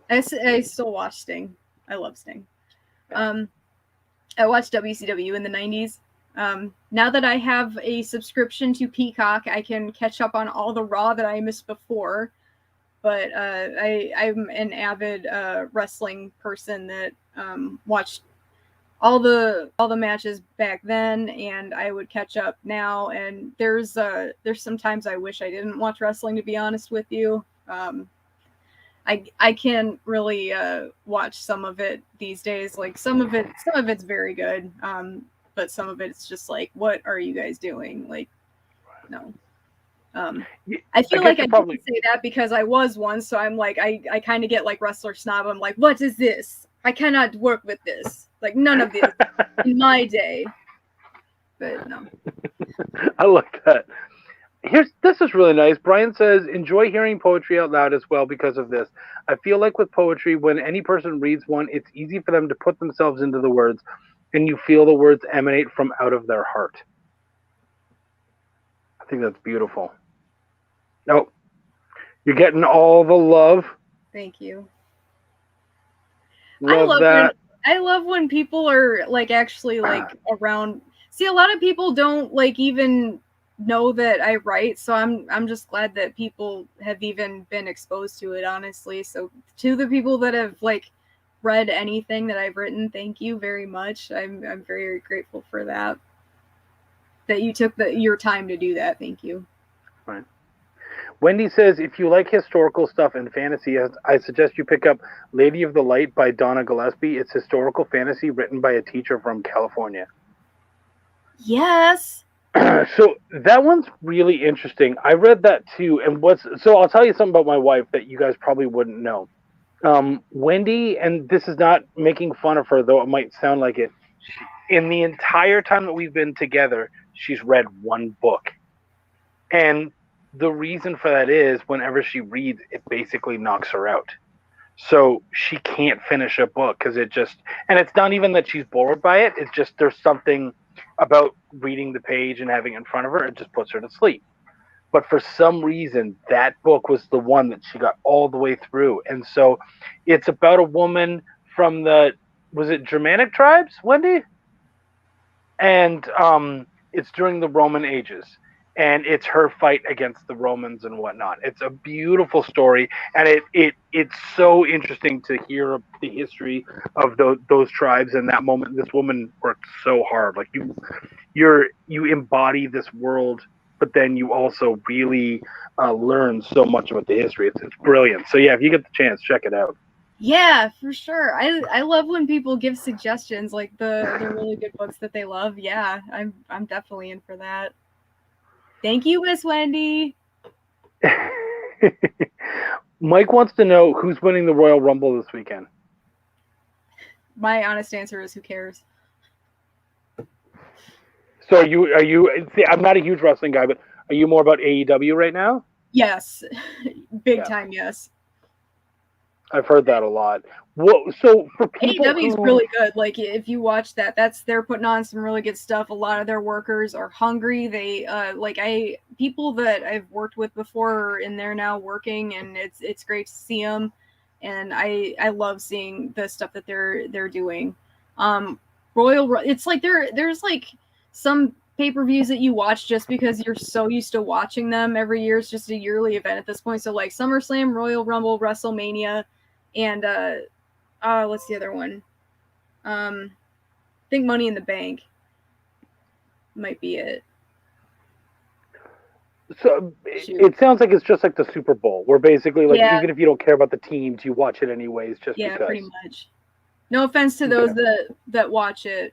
I still watch Sting. I love Sting. I watched WCW in the 90s. Now that I have a subscription to Peacock, I can catch up on all the Raw that I missed before. But I'm an avid wrestling person that watched all the matches back then, and I would catch up now. And there's sometimes I wish I didn't watch wrestling, to be honest with you. I can't really watch some of it these days. Like some of it's very good, but some of it's just like, what are you guys doing? Like, no. I feel like I probably didn't say that because I was one, so I'm like, I kind of get like wrestler snob. I'm like, what is this? I cannot work with this. Like, none of this in my day. But no. I like that. This is really nice. Brian says, enjoy hearing poetry out loud as well because of this. I feel like with poetry, when any person reads one, it's easy for them to put themselves into the words, and you feel the words emanate from out of their heart. I think that's beautiful. Oh, you're getting all the love. Thank you. Love that. I love when people are like actually like around. See, a lot of people don't like even know that I write, so I'm just glad that people have even been exposed to it, honestly. So to the people that have like read anything that I've written, thank you very much. I'm very grateful for that. That you took your time to do that. Thank you. Right. Wendy says, if you like historical stuff and fantasy, I suggest you pick up Lady of the Light by Donna Gillespie. It's historical fantasy written by a teacher from California. Yes. So that one's really interesting. I read that too, and so I'll tell you something about my wife that you guys probably wouldn't know. Wendy, and this is not making fun of her, though it might sound like it. In the entire time that we've been together, she's read one book, and the reason for that is whenever she reads, it basically knocks her out. So she can't finish a book because and it's not even that she's bored by it. It's just there's something about reading the page and having it in front of her, it just puts her to sleep. But for some reason, that book was the one that she got all the way through. And so it's about a woman from was it Germanic tribes, Wendy? And it's during the Roman ages. And it's her fight against the Romans and whatnot. It's a beautiful story, and it's so interesting to hear the history of those tribes and that moment. This woman worked so hard. Like you embody this world, but then you also really learn so much about the history. It's brilliant. So yeah, if you get the chance, check it out. Yeah, for sure. I love when people give suggestions, like the really good books that they love. Yeah, I'm definitely in for that. Thank you, Miss Wendy. Mike wants to know who's winning the Royal Rumble this weekend. My honest answer is who cares? So are you see, I'm not a huge wrestling guy, but are you more about AEW right now? Yes. Big time, yes. I've heard that a lot. So for people AEW is really good. Like if you watch that, they're putting on some really good stuff. A lot of their workers are hungry. They people that I've worked with before are in there now working, and it's great to see them. And I love seeing the stuff that they're doing. It's like there's like some pay-per-views that you watch just because you're so used to watching them every year. It's just a yearly event at this point. So like SummerSlam, Royal Rumble, WrestleMania, and what's the other one? I think Money in the Bank might be it. So it sounds like it's just like the Super Bowl, where basically like even if you don't care about the teams, you watch it anyways just because. Yeah, pretty much. No offense to those that watch it.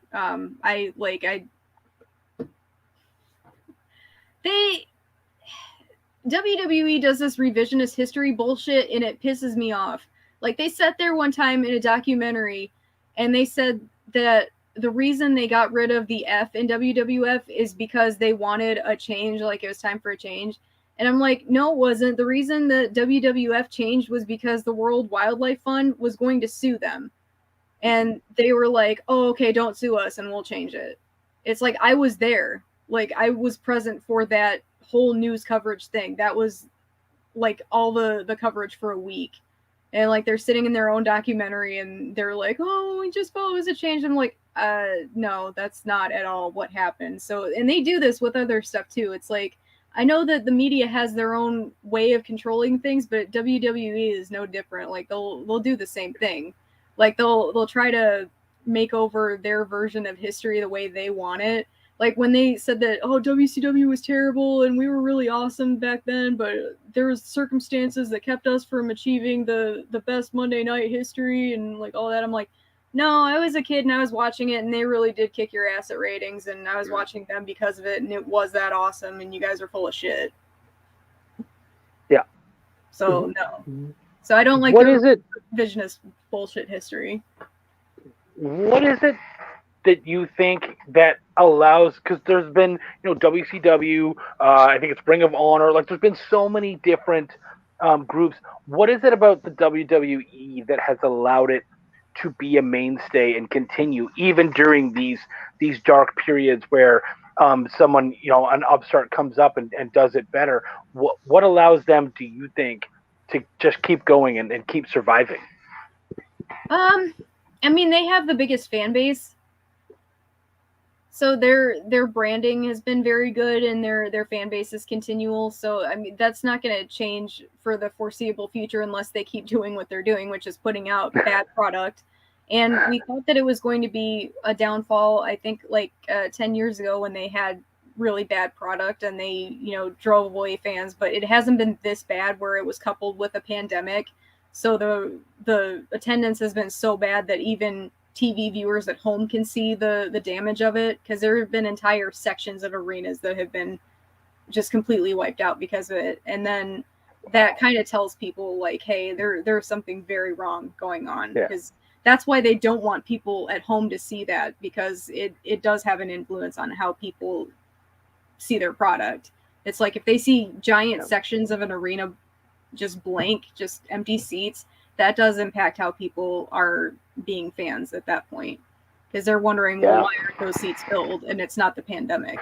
WWE does this revisionist history bullshit, and it pisses me off. Like, they sat there one time in a documentary, and they said that the reason they got rid of the F in WWF is because they wanted a change, like it was time for a change. And I'm like, no, it wasn't. The reason that WWF changed was because the World Wildlife Fund was going to sue them. And they were like, oh, okay, don't sue us, and we'll change it. It's like, I was there. Like, I was present for that whole news coverage thing. That was, like, all the coverage for a week. And, like, they're sitting in their own documentary, and they're like, oh, we just felt it was a change. I'm like, no, that's not at all what happened. So, and they do this with other stuff, too. It's like, I know that the media has their own way of controlling things, but WWE is no different. Like, they'll do the same thing. Like, they'll try to make over their version of history the way they want it. Like, when they said that, oh, WCW was terrible and we were really awesome back then, but there was circumstances that kept us from achieving the best Monday Night history and, like, all that. I'm like, no, I was a kid and I was watching it, and they really did kick your ass at ratings, and I was watching them because of it, and it was that awesome, and you guys are full of shit. So no. So I don't like What the is it? revisionist bullshit history. What is it that you think that allows? Because there's been, WCW. I think it's Ring of Honor. Like, there's been so many different groups. What is it about the WWE that has allowed it to be a mainstay and continue even during these dark periods where someone, an upstart comes up and does it better? What allows them, do you think, to just keep going and keep surviving? I mean, they have the biggest fan base, so their branding has been very good, and their fan base is continual. So I mean, that's not going to change for the foreseeable future unless they keep doing what they're doing, which is putting out bad product. And we thought that it was going to be a downfall, I think, like 10 years ago when they had really bad product and they, drove away fans. But it hasn't been this bad where it was coupled with a pandemic. So the attendance has been so bad that even TV viewers at home can see the damage of it, because there have been entire sections of arenas that have been just completely wiped out because of it. And then that kind of tells people like, hey, there's something very wrong going on, because that's why they don't want people at home to see that, because it does have an influence on how people see their product. It's like if they see giant sections of an arena just blank, just empty seats, that does impact how people are being fans at that point, because they're wondering, well, why aren't those seats filled? And it's not the pandemic.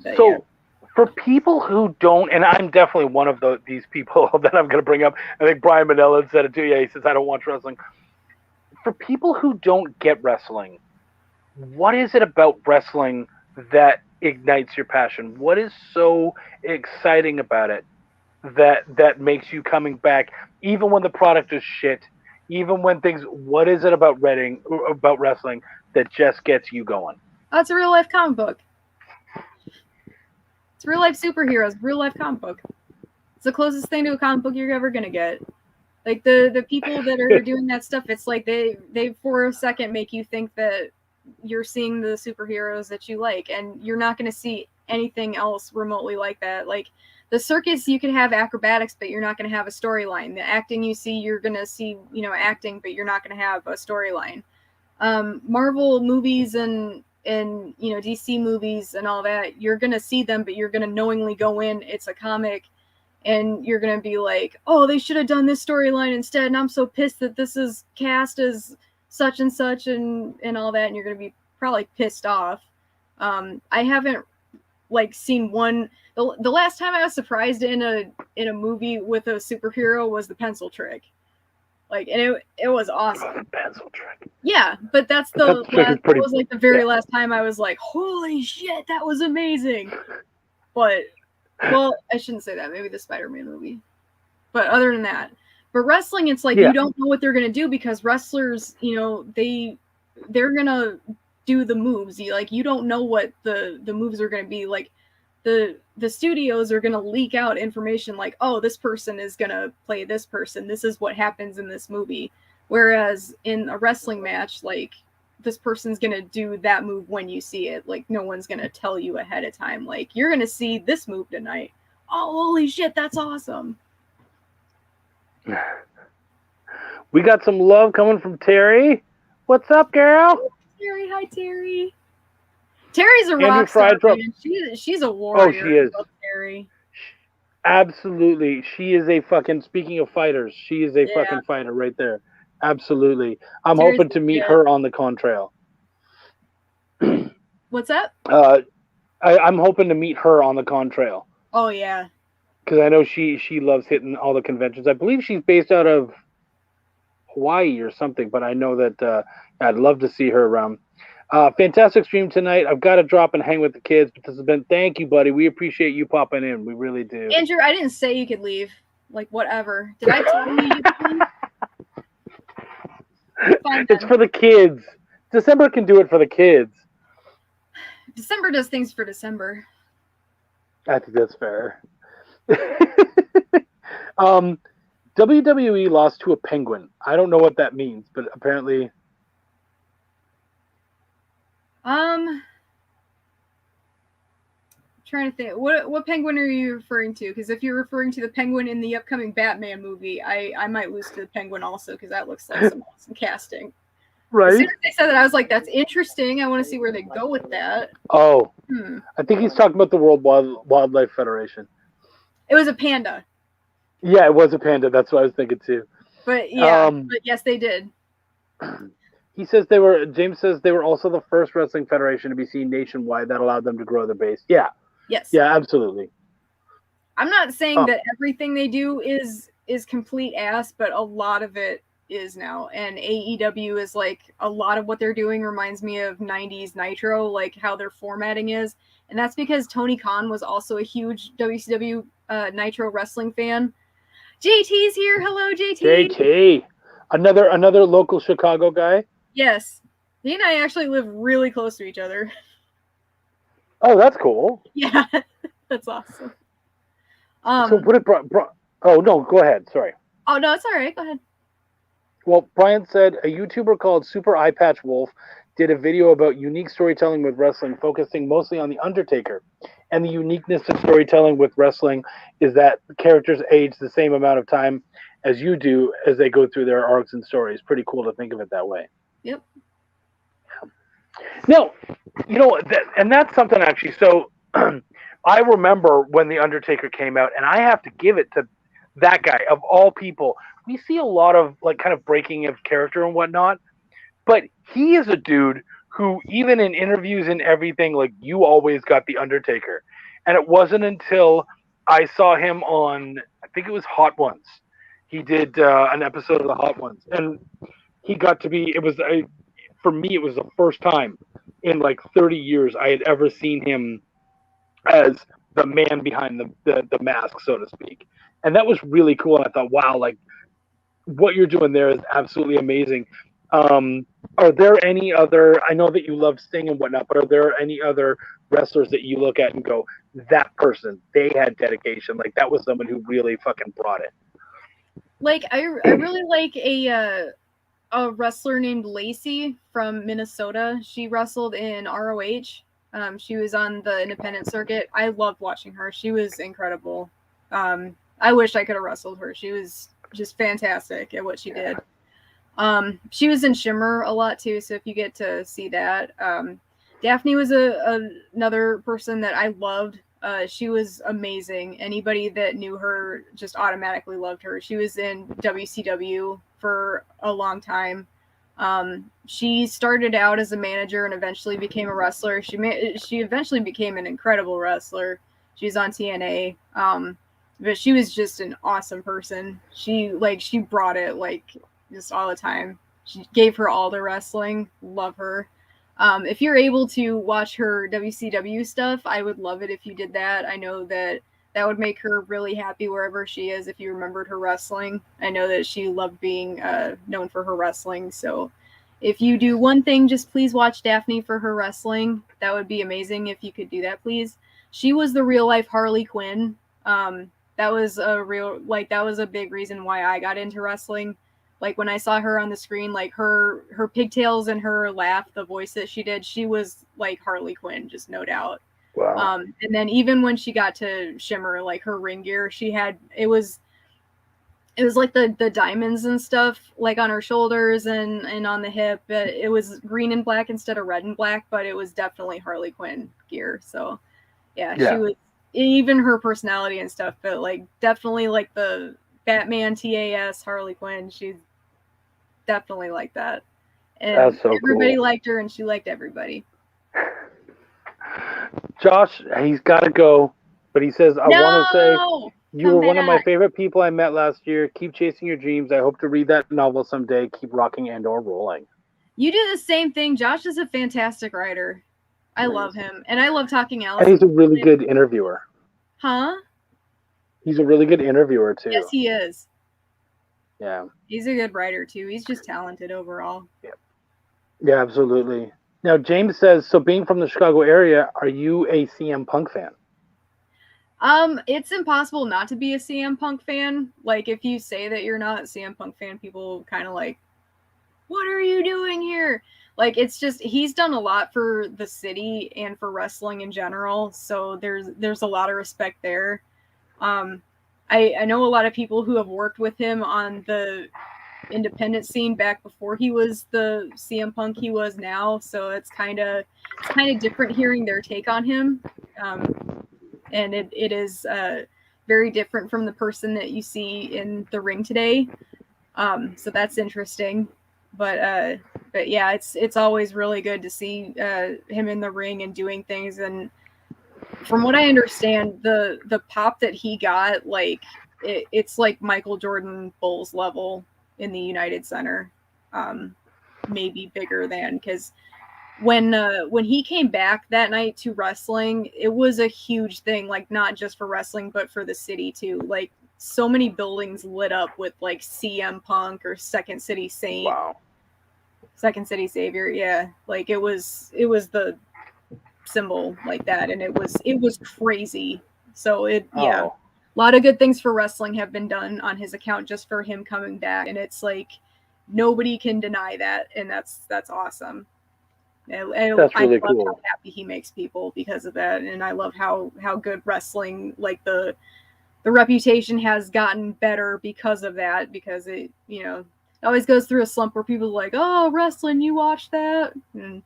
But, so for people who don't, and I'm definitely one of these people that I'm going to bring up, I think Brian Manella said it too. Yeah, he says, I don't watch wrestling. For people who don't get wrestling, what is it about wrestling that ignites your passion? What is so exciting about it that makes you coming back, even when the product is shit, even when what is it about wrestling that just gets you going? Oh, it's a real life comic book. It's real life superheroes, real life comic book. It's the closest thing to a comic book you're ever gonna get. Like the people that are doing that stuff, it's like they for a second make you think that you're seeing the superheroes that you like, and you're not gonna see anything else remotely like that. Like the circus, you can have acrobatics, but you're not going to have a storyline. The acting you see, you're going to see, acting, but you're not going to have a storyline. Marvel movies and DC movies and all that, you're going to see them, but you're going to knowingly go in. It's a comic, and you're going to be like, oh, they should have done this storyline instead, and I'm so pissed that this is cast as such and such and all that, and you're going to be probably pissed off. I haven't seen one. The last time I was surprised in a movie with a superhero was the pencil trick. And it was awesome. The pencil trick. Yeah, but that's the very last time I was like, holy shit, that was amazing. But well, I shouldn't say that. Maybe the Spider-Man movie. But other than that, but wrestling, it's like you don't know what they're gonna do, because wrestlers, they're gonna do the moves. You don't know what the moves are gonna be. Like the studios are going to leak out information like, oh, this person is going to play this person. This is what happens in this movie. Whereas in a wrestling match, like, this person's going to do that move when you see it. Like, no one's going to tell you ahead of time. Like, you're going to see this move tonight. Oh, holy shit, that's awesome. We got some love coming from Terry. What's up, girl? Terry, hi, Terry. Terry's a rock star, man. She's a warrior. Oh, she is. Terry. Absolutely. She is a fucking, speaking of fighters, she is a fucking fighter right there. Absolutely. I'm hoping to meet her on the contrail. What's that? I'm hoping to meet her on the contrail. Oh, yeah. Because I know she loves hitting all the conventions. I believe she's based out of Hawaii or something, but I know that I'd love to see her around. Fantastic stream tonight. I've got to drop and hang with the kids, but this has been, thank you, buddy. We appreciate you popping in. We really do. Andrew, I didn't say you could leave. Like, whatever. Did I tell you you could leave? Fine, it's for the kids. December can do it for the kids. December does things for December. I think that's fair. WWE lost to a penguin. I don't know what that means, but apparently... I'm trying to think. What penguin are you referring to? Because if you're referring to the penguin in the upcoming Batman movie, I might lose to the penguin also, because that looks like some awesome casting. Right. As soon as they said that, I was like, that's interesting. I want to see where they go with that. Oh. I think he's talking about the World Wildlife Federation. It was a panda. Yeah, it was a panda. That's what I was thinking too. But yeah, but yes, they did. James says they were also the first wrestling federation to be seen nationwide that allowed them to grow their base. Yeah. Yes. Yeah, absolutely. I'm not saying that everything they do is complete ass, but a lot of it is now. And AEW is like, a lot of what they're doing reminds me of 90s Nitro, like how their formatting is. And that's because Tony Khan was also a huge WCW Nitro wrestling fan. JT's here. Hello, JT. JT. Another local Chicago guy? Yes. He and I actually live really close to each other. Oh, that's cool. Yeah, that's awesome. So what it brought oh, no, go ahead. Sorry. Oh, no, it's all right. Go ahead. Well, Brian said a YouTuber called Super Eye Patch Wolf did a video about unique storytelling with wrestling, focusing mostly on The Undertaker. And the uniqueness of storytelling with wrestling is that the characters age the same amount of time as you do as they go through their arcs and stories. Pretty cool to think of it that way. Yep. Now, and that's something actually. So I remember when The Undertaker came out, and I have to give it to that guy of all people. We see a lot of like kind of breaking of character and whatnot, but he is a dude who, even in interviews and everything, like, you always got The Undertaker. And it wasn't until I saw him on, I think it was Hot Ones. He did an episode of the Hot Ones, and he got to be. For me, it was the first time in like 30 years I had ever seen him as the man behind the mask, so to speak. And that was really cool. And I thought, wow, like, what you're doing there is absolutely amazing. Are there any other, I know that you love Sting and whatnot, but are there any other wrestlers that you look at and go, that person, they had dedication, like that was someone who really fucking brought it? Like, I really like a wrestler named Lacey from Minnesota. She wrestled in ROH. She was on the independent circuit. I loved watching her. She was incredible. I wish I could have wrestled her. She was just fantastic at what she did. She was in Shimmer a lot too, so if you get to see that. Daphne was another person that I loved. She was amazing. Anybody that knew her just automatically loved her. She was in WCW for a long time. She started out as a manager and eventually became a wrestler. She eventually became an incredible wrestler. She was on TNA. But she was just an awesome person. She brought it like just all the time. She gave her all the wrestling. Love her. If you're able to watch her WCW stuff, I would love it if you did that. I know that would make her really happy wherever she is if you remembered her wrestling. I know that she loved being known for her wrestling. So if you do one thing, just please watch Daphne for her wrestling. That would be amazing if you could do that, please. She was the real life Harley Quinn. That was a big reason why I got into wrestling. Like when I saw her on the screen, like her pigtails and her laugh, the voice that she did, she was like Harley Quinn, just no doubt. Wow. And then even when she got to Shimmer, like her ring gear, she had, it was like the diamonds and stuff, like on her shoulders and on the hip. It was green and black instead of red and black, but it was definitely Harley Quinn gear. So yeah. She was, even her personality and stuff, but like definitely like the Batman TAS Harley Quinn. She's definitely like that. And that's so everybody cool. liked her and she liked everybody. Josh, he's got to go, but he says, I want to say you were one of my favorite people I met last year. Keep chasing your dreams. I hope to read that novel someday. Keep rocking and or rolling. You do the same thing. Josh is a fantastic writer. I love him. And I love talking Alice. And he's a really good interviewer. Huh? He's a really good interviewer, too. Yes, he is. Yeah. He's a good writer, too. He's just talented overall. Yeah, absolutely. Now, James says, so being from the Chicago area, are you a CM Punk fan? It's impossible not to be a CM Punk fan. Like, if you say that you're not a CM Punk fan, people kind of like, what are you doing here? Like, it's just, he's done a lot for the city and for wrestling in general, so there's a lot of respect there. I know a lot of people who have worked with him on the independent scene back before he was the CM Punk he was now, so it's kind of different hearing their take on him. And it is very different from the person that you see in the ring today. So that's interesting. But yeah, it's always really good to see him in the ring and doing things. And from what I understand, the pop that he got, like it's like Michael Jordan Bulls level in the United Center, maybe bigger than, because when he came back that night to wrestling, it was a huge thing. Like, not just for wrestling, but for the city too. Like, so many buildings lit up with like CM Punk or Second City Saint. Wow. Second City Savior, yeah. Like, it was the symbol like that, and it was crazy. So yeah. Oh. A lot of good things for wrestling have been done on his account just for him coming back, and it's like nobody can deny that, and that's awesome. And That's really I love cool. how happy he makes people because of that, and I love how good wrestling, like the reputation has gotten better because of that, because it, you know, it always goes through a slump where people are like, oh, wrestling, you watch that? And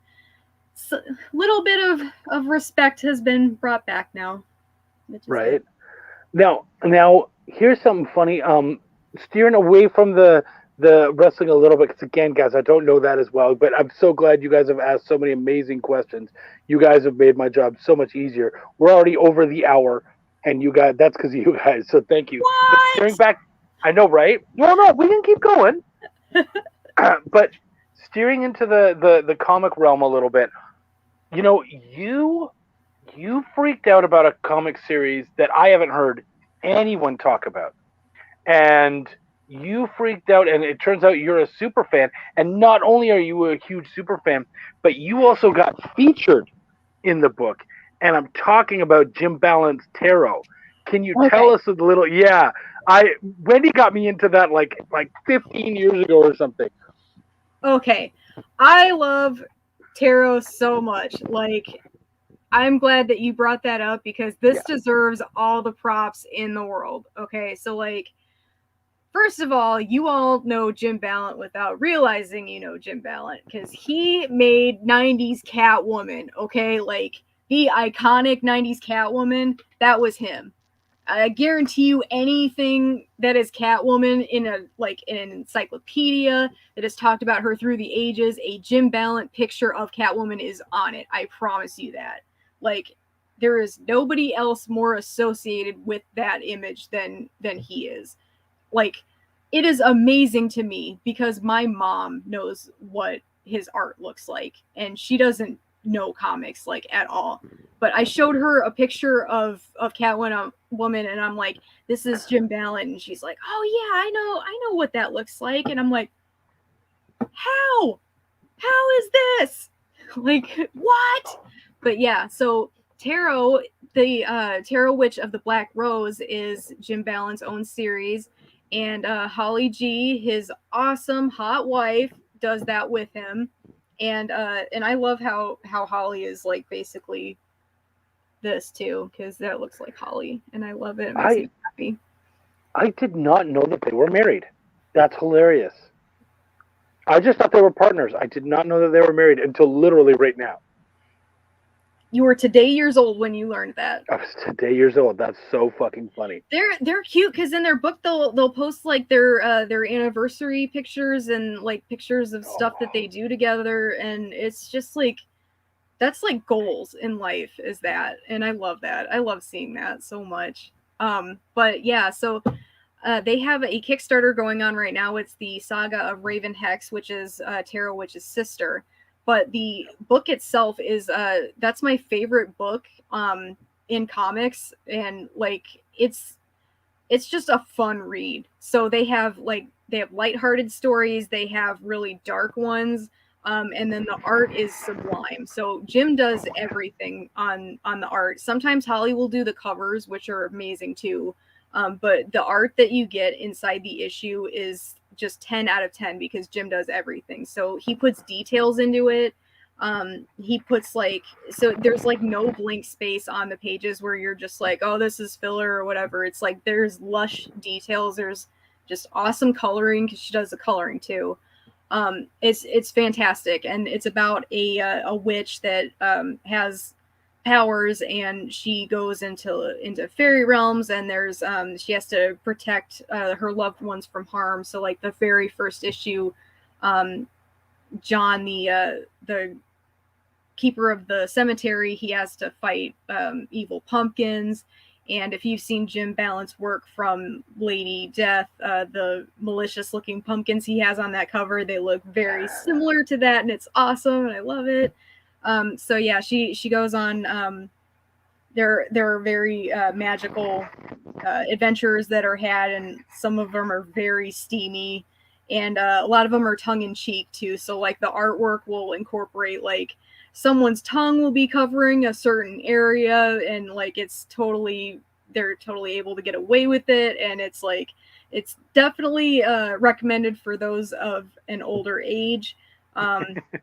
a little bit of respect has been brought back now. Right. Now, here's something funny. Steering away from the wrestling a little bit, because again, guys, I don't know that as well. But I'm so glad you guys have asked so many amazing questions. You guys have made my job so much easier. We're already over the hour, and that's because of you guys. So thank you. What? Steering back, I know, right? Well, no, we can keep going. But steering into the comic realm a little bit, you know, you freaked out about a comic series that I haven't heard anyone talk about. And you freaked out, and it turns out you're a super fan. And not only are you a huge super fan, but you also got featured in the book. And I'm talking about Jim Balent's Tarot. Can you tell us a little? Yeah, Wendy got me into that like 15 years ago or something. Okay, I love Tarot so much. Like, I'm glad that you brought that up, because this deserves all the props in the world. Okay, so like, first of all, you all know Jim Balent without realizing you know Jim Balent, because he made 90s Catwoman, okay? Like, the iconic 90s Catwoman, that was him. I guarantee you anything that is Catwoman in an encyclopedia that has talked about her through the ages, a Jim Balent picture of Catwoman is on it. I promise you that. Like, there is nobody else more associated with that image than he is. Like, it is amazing to me, because my mom knows what his art looks like, and she doesn't know comics like at all. But I showed her a picture of Catwoman, and I'm like, this is Jim Balent, and she's like, oh yeah, I know what that looks like. And I'm like, how is this? Like, what? But yeah, so Tarot, the Tarot Witch of the Black Rose, is Jim Balent's own series, and Holly G, his awesome hot wife, does that with him. And I love how Holly is like basically this too, because that looks like Holly, and I love it. It makes me happy. I did not know that they were married. That's hilarious. I just thought they were partners. I did not know that they were married until literally right now. You were today years old when you learned that. I was today years old. That's so fucking funny. They're cute, because in their book they'll post like their anniversary pictures and like pictures of stuff that they do together, and it's just like, that's like goals in life, is that, and I love that. I love seeing that so much. But yeah, so they have a Kickstarter going on right now. It's the Saga of Raven Hex, which is Tarot Witch's sister. But the book itself is that's my favorite book in comics, and like it's just a fun read. So they have lighthearted stories, they have really dark ones, and then the art is sublime. So Jim does everything on the art. Sometimes Holly will do the covers, which are amazing too. But the art that you get inside the issue is just 10 out of 10 because Jim does everything. So he puts details into it. He puts so there's no blank space on the pages where you're just like, oh, this is filler or whatever. It's like there's lush details. There's just awesome coloring because she does the coloring too. It's fantastic, and it's about a witch that has powers, and she goes into fairy realms, and there's she has to protect her loved ones from harm. So the very first issue, John, the keeper of the cemetery, he has to fight evil pumpkins. And if you've seen Jim Balance work from Lady Death, the malicious looking pumpkins he has on that cover, they look very similar to that, and it's awesome, and I love it. So yeah, she goes on. There are very magical adventures that are had, and some of them are very steamy, and a lot of them are tongue in cheek too. So the artwork will incorporate someone's tongue will be covering a certain area, and they're totally able to get away with it, and it's definitely recommended for those of an older age.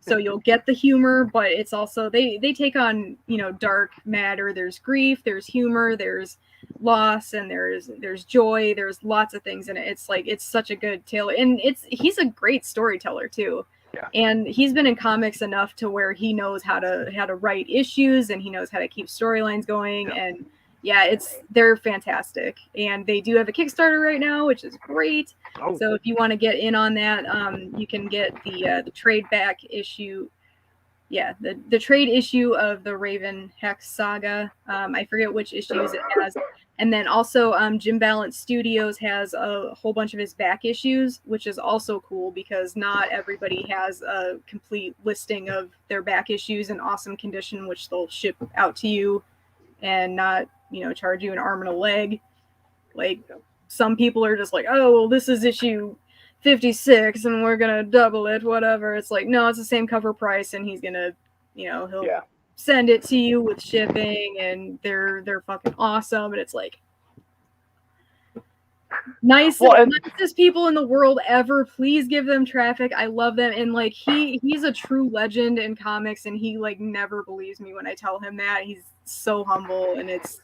So you'll get the humor, but it's also they take on dark matter. There's grief, there's humor, there's loss, and there's joy. There's lots of things in it. It's such a good tale, and he's a great storyteller too. Yeah. And he's been in comics enough to where he knows how to write issues, and he knows how to keep storylines going. Yeah. And yeah, they're fantastic. And they do have a Kickstarter right now, which is great. Oh. So if you want to get in on that, you can get the trade back issue. Yeah, the trade issue of the Raven Hex saga. I forget which issues it has. And then also Jim Balance Studios has a whole bunch of his back issues, which is also cool because not everybody has a complete listing of their back issues in awesome condition, which they'll ship out to you and not, charge you an arm and a leg. Some people are just like, oh, well, this is issue 56 and we're going to double it, whatever. It's no, it's the same cover price, and he's going to, he'll send it to you with shipping, and they're fucking awesome. And it's nicest people in the world ever. Please give them traffic. I love them. And he's a true legend in comics, and he never believes me when I tell him that. He's so humble, and it's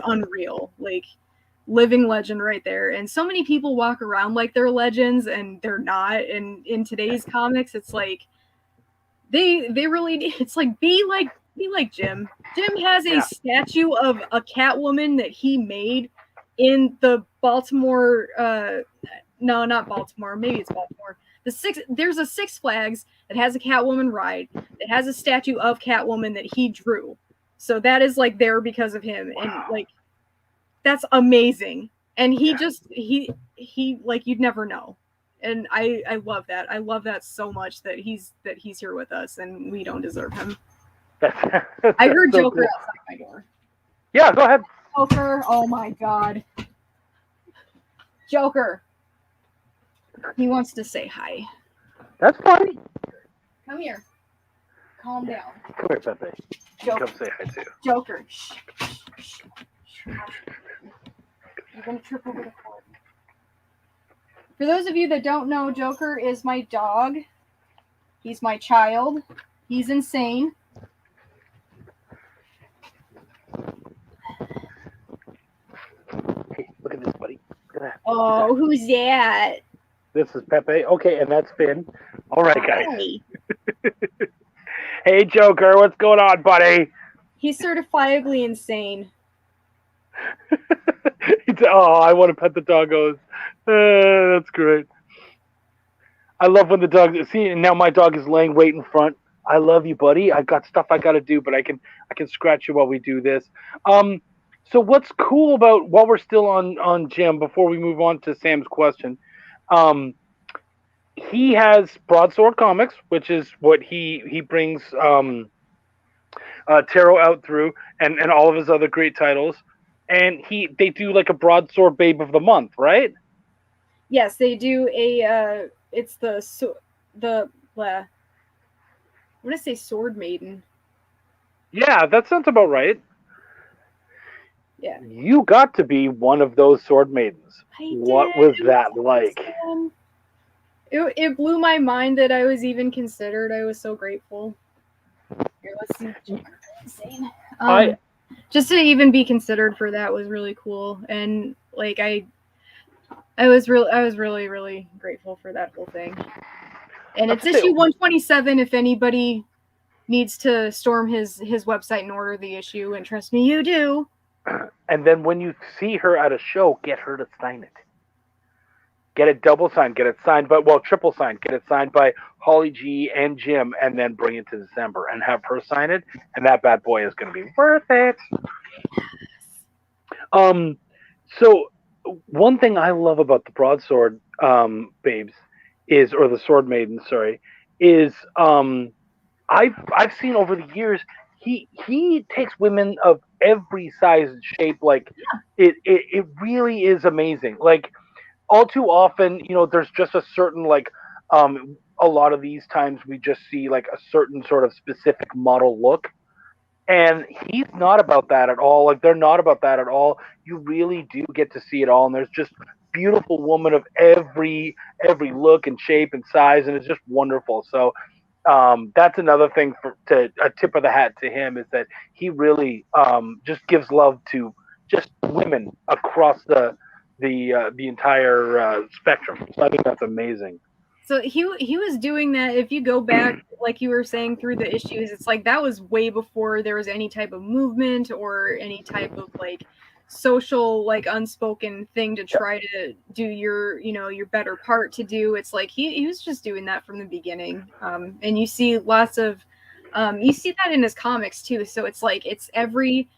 unreal. Living legend right there. And so many people walk around like they're legends, and they're not. And in today's comics, it's they really, it's be like Jim. Jim has a statue of a Catwoman that he made in the Baltimore. No, not Baltimore. Maybe it's Baltimore. There's a Six Flags that has a Catwoman ride that has a statue of Catwoman that he drew. So that is there because of him. Wow. And that's amazing. And he you'd never know. And I love that. I love that so much that he's here with us, and we don't deserve him. I heard so Joker outside my door. Yeah, go ahead. Joker, oh my god. Joker. He wants to say hi. That's funny. Come here. Calm down. Come here, Pepe. Joker. Come say hi too. Joker. Shh. You're going to trip over the cord. For those of you that don't know, Joker is my dog. He's my child. He's insane. Hey, look at this, buddy. Look at that. Oh, who's that? This is Pepe. Okay, and that's Finn. All right, guys. Hey, Joker, what's going on, buddy? He's certifiably insane. Oh, I want to pet the doggos. That's great. I love when the dog. See, and now my dog is laying wait in front. I love you, buddy. I got stuff I got to do, but I can scratch you while we do this. So what's cool about, while we're still on Jim, before we move on to Sam's question, he has Broadsword Comics, which is what he brings Tarot out through, and all of his other great titles. And they do a Broadsword Babe of the Month, right? Yes, they do it's I want to say Sword Maiden. Yeah, that sounds about right. Yeah. You got to be one of those sword maidens. What was that like? It blew my mind that I was even considered. I was so grateful. Here, let's see. Insane. Just to even be considered for that was really cool, and like I was really really grateful for that whole thing. And it's issue 127. If anybody needs to storm his website and order the issue, and trust me, you do. And then when you see her at a show, get her to sign it. Get it double signed, get it signed by, well, triple signed, get it signed by Holly G and Jim, and then bring it to December and have her sign it, and that bad boy is going to be worth it. So one thing I love about the broadsword babes is, or the sword maidens, sorry, is I've seen over the years he takes women of every size and shape. Like it really is amazing. Like all too often, there's just a certain a lot of these times we just see like a certain sort of specific model look. And he's not about that at all. Like they're not about that at all. You really do get to see it all, and there's just beautiful women of every look and shape and size, and it's just wonderful. So that's another thing a tip of the hat to him, is that he really just gives love to just women across the entire spectrum. So I think that's amazing. So he was doing that. If you go back, like you were saying, through the issues, it's like that was way before there was any type of movement or any type of like social, like unspoken thing to try to do your better part to do. It's like he was just doing that from the beginning. And you see lots of you see that in his comics too. So it's like it's every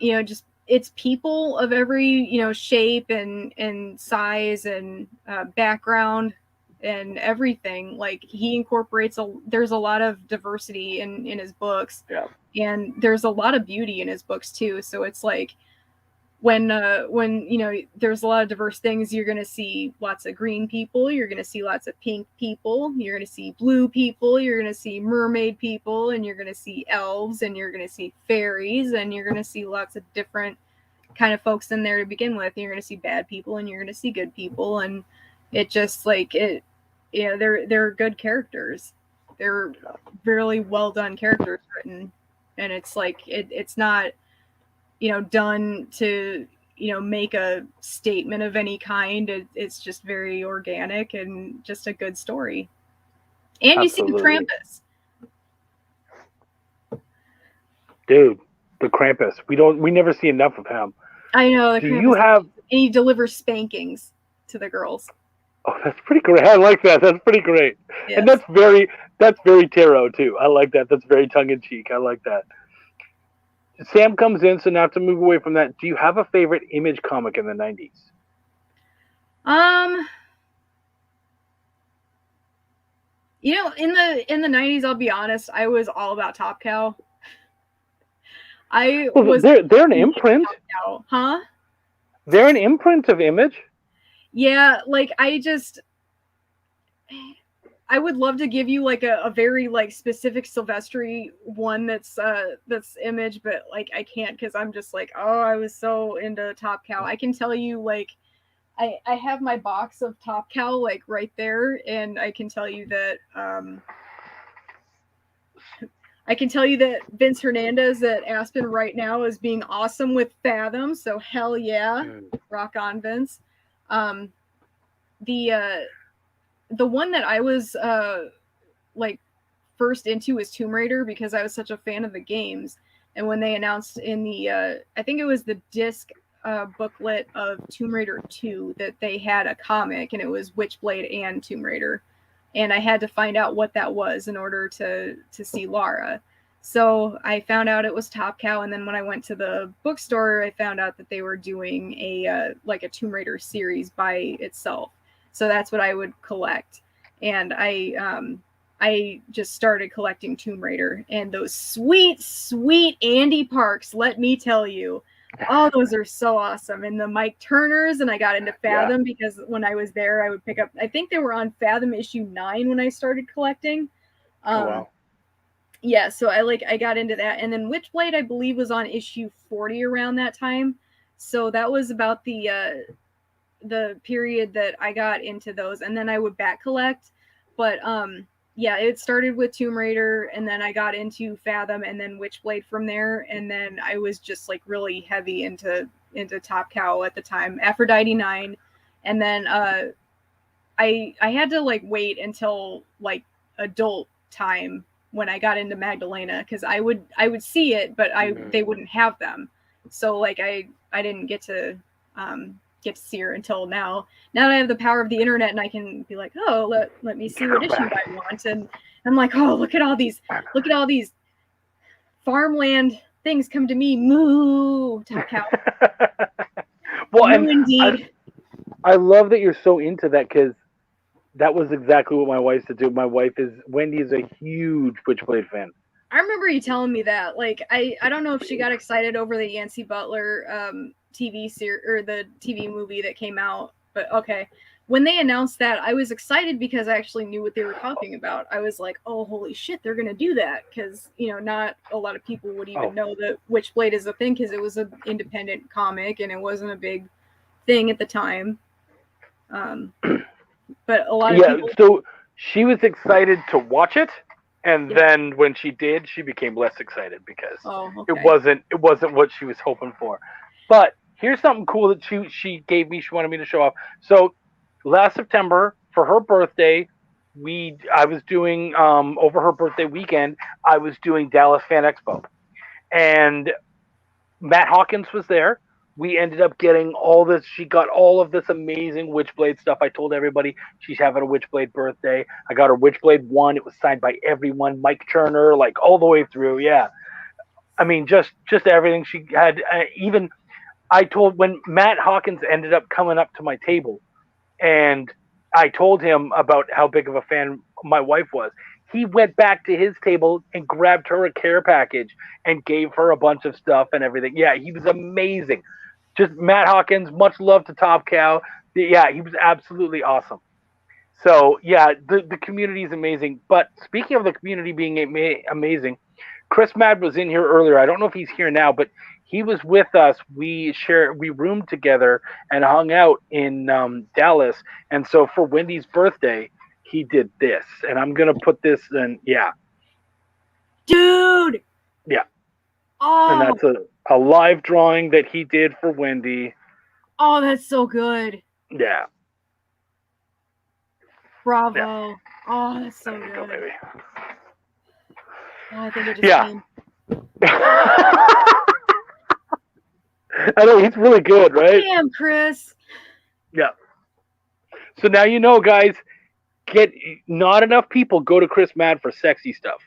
just it's people of every shape and size and background and everything. Like he incorporates there's a lot of diversity in his books. Yeah. And there's a lot of beauty in his books too. So it's like when there's a lot of diverse things, you're going to see lots of green people, you're going to see lots of pink people, you're going to see blue people, you're going to see mermaid people, and you're going to see elves, and you're going to see fairies, and you're going to see lots of different kind of folks in there to begin with. You're going to see bad people and you're going to see good people, and it just like it they're good characters. They're really well done characters written, and it's like it's not done to make a statement of any kind. It's just very organic and just a good story. And Absolutely. You see the Krampus. Dude, the Krampus. We never see enough of him. I know. Do you have? And he delivers spankings to the girls. Oh, that's pretty great. I like that. That's pretty great. Yes. And that's very tarot too. I like that. That's very tongue in cheek. I like that. Sam comes in, so now to move away from that, do you have a favorite Image comic in the 90s? In the 90s, I'll be honest, I was all about Top Cow. They're an imprint. Huh? They're an imprint of Image? Yeah, like I would love to give you like a very like specific Silvestri one that's Image, but like I can't, because I'm just like, oh, I was so into Top Cow. I can tell you like I have my box of Top Cow like right there, and I can tell you that Vince Hernandez at Aspen right now is being awesome with Fathom, so hell yeah. Rock on, Vince. The one that I was like first into was Tomb Raider, because I was such a fan of the games. And when they announced in the I think it was the disc booklet of Tomb Raider 2 that they had a comic, and it was Witchblade and Tomb Raider, and I had to find out what that was in order to see Lara. So I found out it was Top Cow, and then when I went to the bookstore, I found out that they were doing a Tomb Raider series by itself. So that's what I would collect. And I just started collecting Tomb Raider, and those sweet, sweet Andy Parks, let me tell you. Oh, those are so awesome. And the Mike Turners, and I got into Fathom because when I was there, I would pick up, I think they were on Fathom issue 9 when I started collecting. Wow. yeah, so I got into that, and then Witchblade I believe was on issue 40 around that time, so that was about the period that I got into those, and then I would back collect, but yeah, it started with Tomb Raider, and then I got into Fathom, and then Witchblade from there, and then I was just like really heavy into Top Cow at the time, Aphrodite 9, and then I had to like wait until like adult time when I got into Magdalena, because I would see it, but they wouldn't have them, so like I didn't get to see her until now. Now that I have the power of the internet and I can be like, oh, let me see what issue I want, and I'm like, oh, look at all these farmland things come to me. Moo, Top Cow. Well, Moo and indeed. I love that you're so into that, because that was exactly what my wife said too. Wendy's a huge Witchblade fan. I remember you telling me that. Like, I don't know if she got excited over the Yancey Butler TV series or the TV movie that came out, but okay. When they announced that, I was excited because I actually knew what they were talking about. I was like, oh, holy shit, they're gonna do that, because not a lot of people would even know that Witchblade is a thing, because it was an independent comic and it wasn't a big thing at the time. But a lot of people. So she was excited to watch it, and then when she did, she became less excited because it wasn't what she was hoping for. But here's something cool that she gave me. She wanted me to show off. So last September, for her birthday, I was doing over her birthday weekend, I was doing Dallas Fan Expo, and Matt Hawkins was there. We ended up getting all this. She got all of this amazing Witchblade stuff. I told everybody she's having a Witchblade birthday. I got her Witchblade 1. It was signed by everyone, Mike Turner, like all the way through. Yeah. I mean, just everything she had. Even I told, when Matt Hawkins ended up coming up to my table, and I told him about how big of a fan my wife was. He went back to his table and grabbed her a care package and gave her a bunch of stuff and everything. Yeah, he was amazing. Just Matt Hawkins, much love to Top Cow. Yeah, he was absolutely awesome. So, yeah, the community is amazing. But speaking of the community being amazing, Chris Mad was in here earlier. I don't know if he's here now, but he was with us. We roomed together and hung out in Dallas. And so for Wendy's birthday, he did this. And I'm going to put this in, yeah. Dude! Yeah. Oh. And that's a live drawing that he did for Wendy. Oh, that's so good. Yeah. Bravo. Yeah. Oh, that's so good. Go, baby. Oh, I think it just came. I know, he's really good, right? Damn, Chris. Yeah. So now you know, guys, not enough people go to Chris Mad for sexy stuff.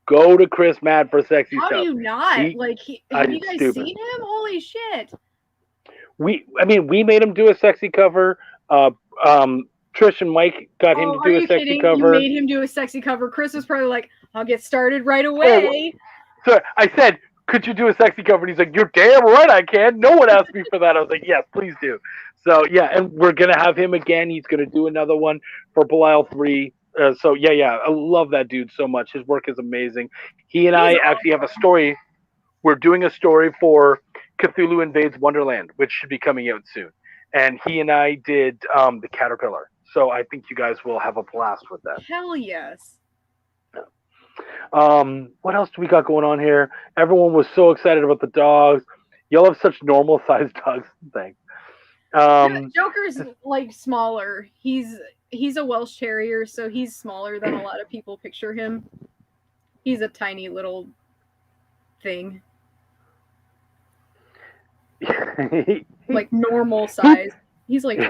Go to Chris Mad for sexy stuff. How do you not? Have you guys seen him? Holy shit. We made him do a sexy cover. Trish and Mike got him to do a sexy cover. You made him do a sexy cover. Chris was probably like, I'll get started right away. So I said, could you do a sexy cover? And he's like, you're damn right I can. No one asked me for that. I was like, yes, please do. So, yeah, and we're going to have him again. He's going to do another one for Belial 3. So, yeah, I love that dude so much. His work is amazing. He and I actually have a story. We're doing a story for Cthulhu Invades Wonderland, which should be coming out soon. And he and I did The Caterpillar. So I think you guys will have a blast with that. Hell yes. What else do we got going on here? Everyone was so excited about the dogs. Y'all have such normal sized dogs. Thanks. Joker's like smaller. He's a Welsh Terrier, so he's smaller than a lot of people picture him. He's a tiny little thing. Like normal size. He's like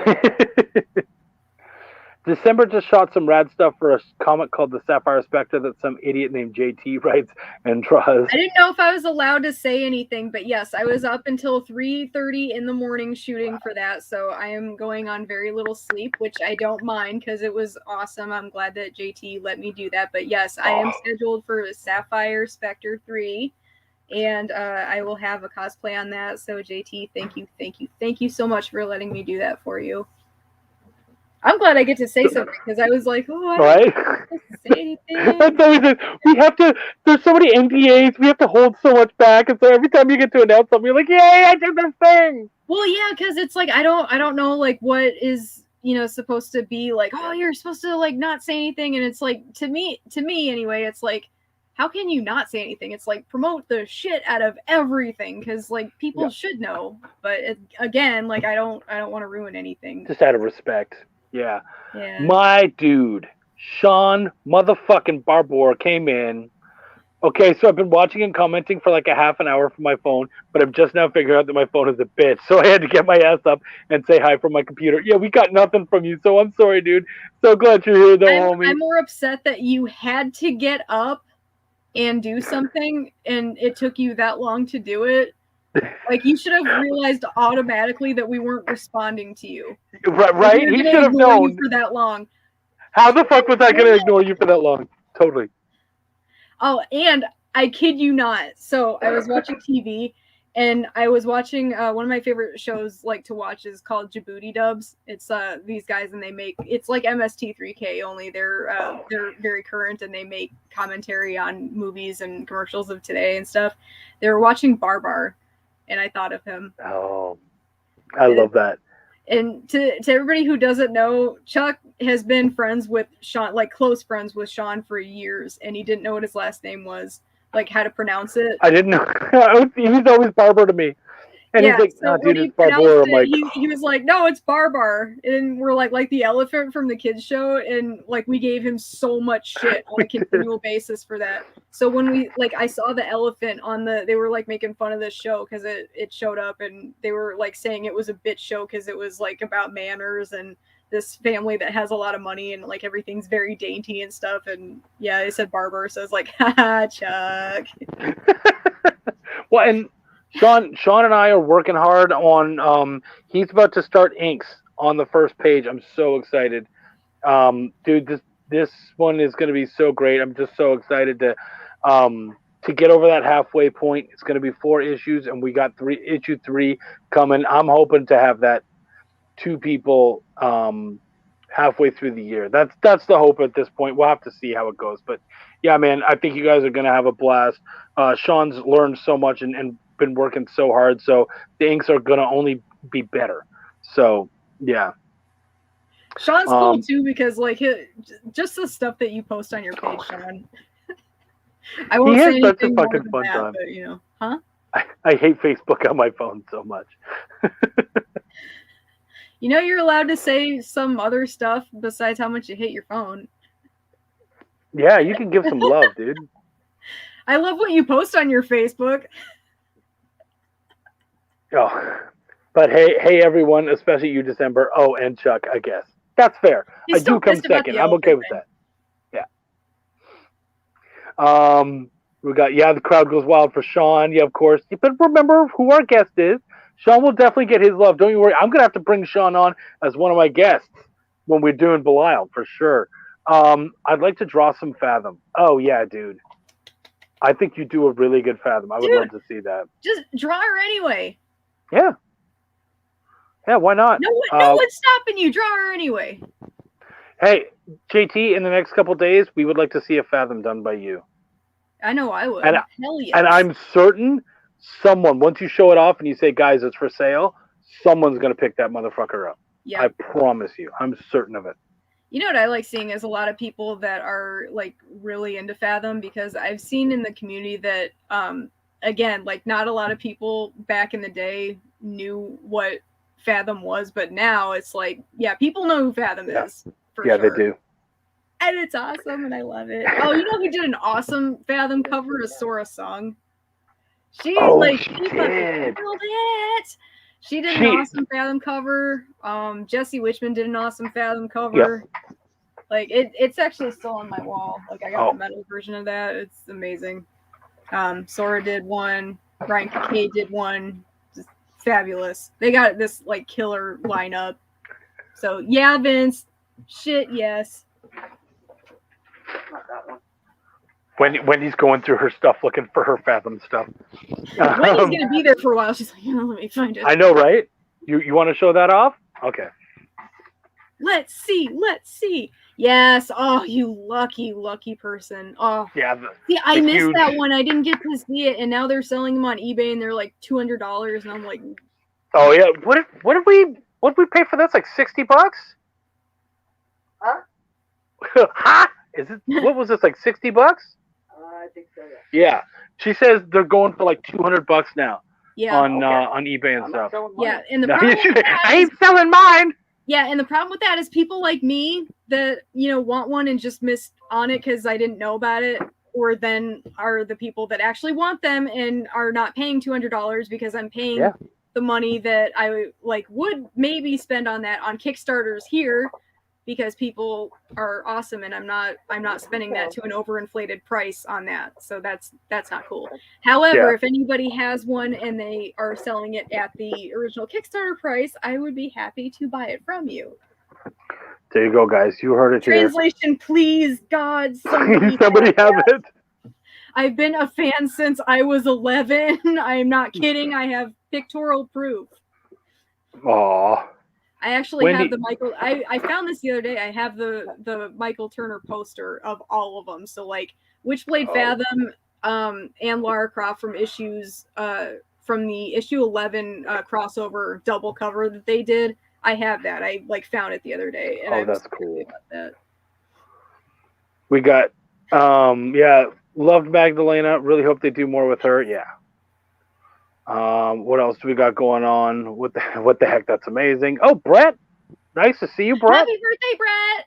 December just shot some rad stuff for a comic called The Sapphire Spectre that some idiot named JT writes and draws. I didn't know if I was allowed to say anything, but yes, I was up until 3:30 in the morning shooting for that, so I am going on very little sleep, which I don't mind because it was awesome. I'm glad that JT let me do that, but yes, I am scheduled for Sapphire Spectre 3, and I will have a cosplay on that, so JT, thank you so much for letting me do that for you. I'm glad I get to say something because I was like, oh, I Right? don't supposed to say anything. That's always it. We have to. There's so many NDAs. We have to hold so much back, and so every time you get to announce something, you're like, "Yay! I did this thing." Well, yeah, because it's like I don't know like what is supposed to be like. Oh, you're supposed to like not say anything, and it's like to me anyway. It's like, how can you not say anything? It's like promote the shit out of everything because like people should know. But again, like I don't want to ruin anything. Just out of respect. Yeah. Yeah. My dude, Sean motherfucking Barbour came in. Okay, so I've been watching and commenting for like a half an hour from my phone, but I've just now figured out that my phone is a bitch. So I had to get my ass up and say hi from my computer. Yeah, we got nothing from you, so I'm sorry, dude. So glad you're here, though, homie. I'm more upset that you had to get up and do something, and it took you that long to do it. Like, you should have realized automatically that we weren't responding to you. Right? He should have known. You for that long. How the fuck was I going to ignore you for that long? Totally. Oh, and I kid you not. So I was watching TV, and I was watching one of my favorite shows like to watch is called Djibouti Dubs. It's these guys, and they make it's like MST3K, only they're very current, and they make commentary on movies and commercials of today and stuff. They were watching Barbar, and I thought of him. Oh, I love that. And to everybody who doesn't know, Chuck has been friends with Sean, like close friends with Sean for years, and he didn't know what his last name was, like how to pronounce it. I didn't know. He was always Barber to me. And he's like, so dude, it's Barber. I'm like, he was like, no, it's Barbar. And we're like the elephant from the kids show. And like, we gave him so much shit on a continual basis for that. So when we, like, I saw the elephant on they were like making fun of this show because it showed up, and they were like saying it was a bitch show because it was like about manners and this family that has a lot of money and like everything's very dainty and stuff. And yeah, they said Barber. So I was like, haha, Chuck. Well, and Sean and I are working hard on he's about to start inks on the first page. I'm so excited. Dude, this one is going to be so great. I'm just so excited to get over that halfway point. It's going to be 4 issues, and we got issue 3 coming. I'm hoping to have that 2 people halfway through the year. That's the hope at this point. We'll have to see how it goes. But yeah, man, I think you guys are going to have a blast. Sean's learned so much and been working so hard, so the inks are gonna only be better. So yeah, Sean's cool too because like just the stuff that you post on your page, Sean. I won't say anything more than that, but you know, huh? I hate Facebook on my phone so much. You know, you're allowed to say some other stuff besides how much you hate your phone. Yeah, you can give some love, dude. I love what you post on your Facebook. Oh, but hey, everyone, especially you, December. Oh, and Chuck, I guess that's fair. I do come second. I'm okay with that. Yeah. We got the crowd goes wild for Sean. Yeah, of course. But remember who our guest is. Sean will definitely get his love. Don't you worry. I'm gonna have to bring Sean on as one of my guests when we're doing Belial for sure. I'd like to draw some Fathom. Oh yeah, dude. I think you do a really good Fathom. I would love to see that. Just draw her anyway. Yeah. Yeah, why not? No one's stopping you. Draw her anyway. Hey, JT, in the next couple days, we would like to see a Fathom done by you. I know I would. And, hell yes. And I'm certain someone, once you show it off and you say, guys, it's for sale, someone's going to pick that motherfucker up. Yeah. I promise you. I'm certain of it. You know what I like seeing is a lot of people that are like really into Fathom, because I've seen in the community that again, like not a lot of people back in the day knew what Fathom was, but now it's like, yeah, people know who Fathom is. For sure. They do. And it's awesome, and I love it. Oh, you know who did an awesome Fathom cover? Is Sora Song. She fucking killed it. She did an awesome Fathom cover. Jesse Witchman did an awesome Fathom cover. Yeah. Like it's actually still on my wall. Like I got the metal version of that. It's amazing. Sora did one. Brian Piquet did one. Just fabulous. They got this like killer lineup. So yeah, Vince. Shit, yes. Not that one. Wendy's going through her stuff looking for her Fathom stuff. Wendy's gonna be there for a while. She's like, let me find it. I know, right? You want to show that off? Okay. Let's see. Yes. Oh, you lucky person. Oh, Yeah. See, I missed huge... that one. I didn't get to see it, and now they're selling them on eBay, and they're like $200, and I'm like, oh yeah. What did we pay for this? Like $60? Huh? Huh? Is it? What was this? Like $60? I think so. Yeah. Yeah. She says they're going for like $200 now. yeah, On eBay and stuff. yeah. And the No, problem with that I is, ain't selling mine. yeah, and the problem with that is people like me that want one and just missed on it because I didn't know about it, or then are the people that actually want them and are not paying $200 because I'm paying the money that I would maybe spend on that on Kickstarters here, because people are awesome and I'm not spending that to an overinflated price on that. So that's not cool. However, if anybody has one and they are selling it at the original Kickstarter price, I would be happy to buy it from you. There you go, guys. You heard it. Translation, please, God, somebody have it. I've been a fan since I was 11. I'm not kidding. I have pictorial proof. Aww. I actually have the Michael. I found this the other day. I have the Michael Turner poster of all of them. So like Witchblade Fathom, and Lara Croft from from the issue 11 crossover double cover that they did. I have that. I found it the other day. And that's cool. About that. We got loved Magdalena. Really hope they do more with her. Yeah. What else do we got going on? What the heck? That's amazing. Oh, Brett. Nice to see you, Brett. Happy birthday, Brett.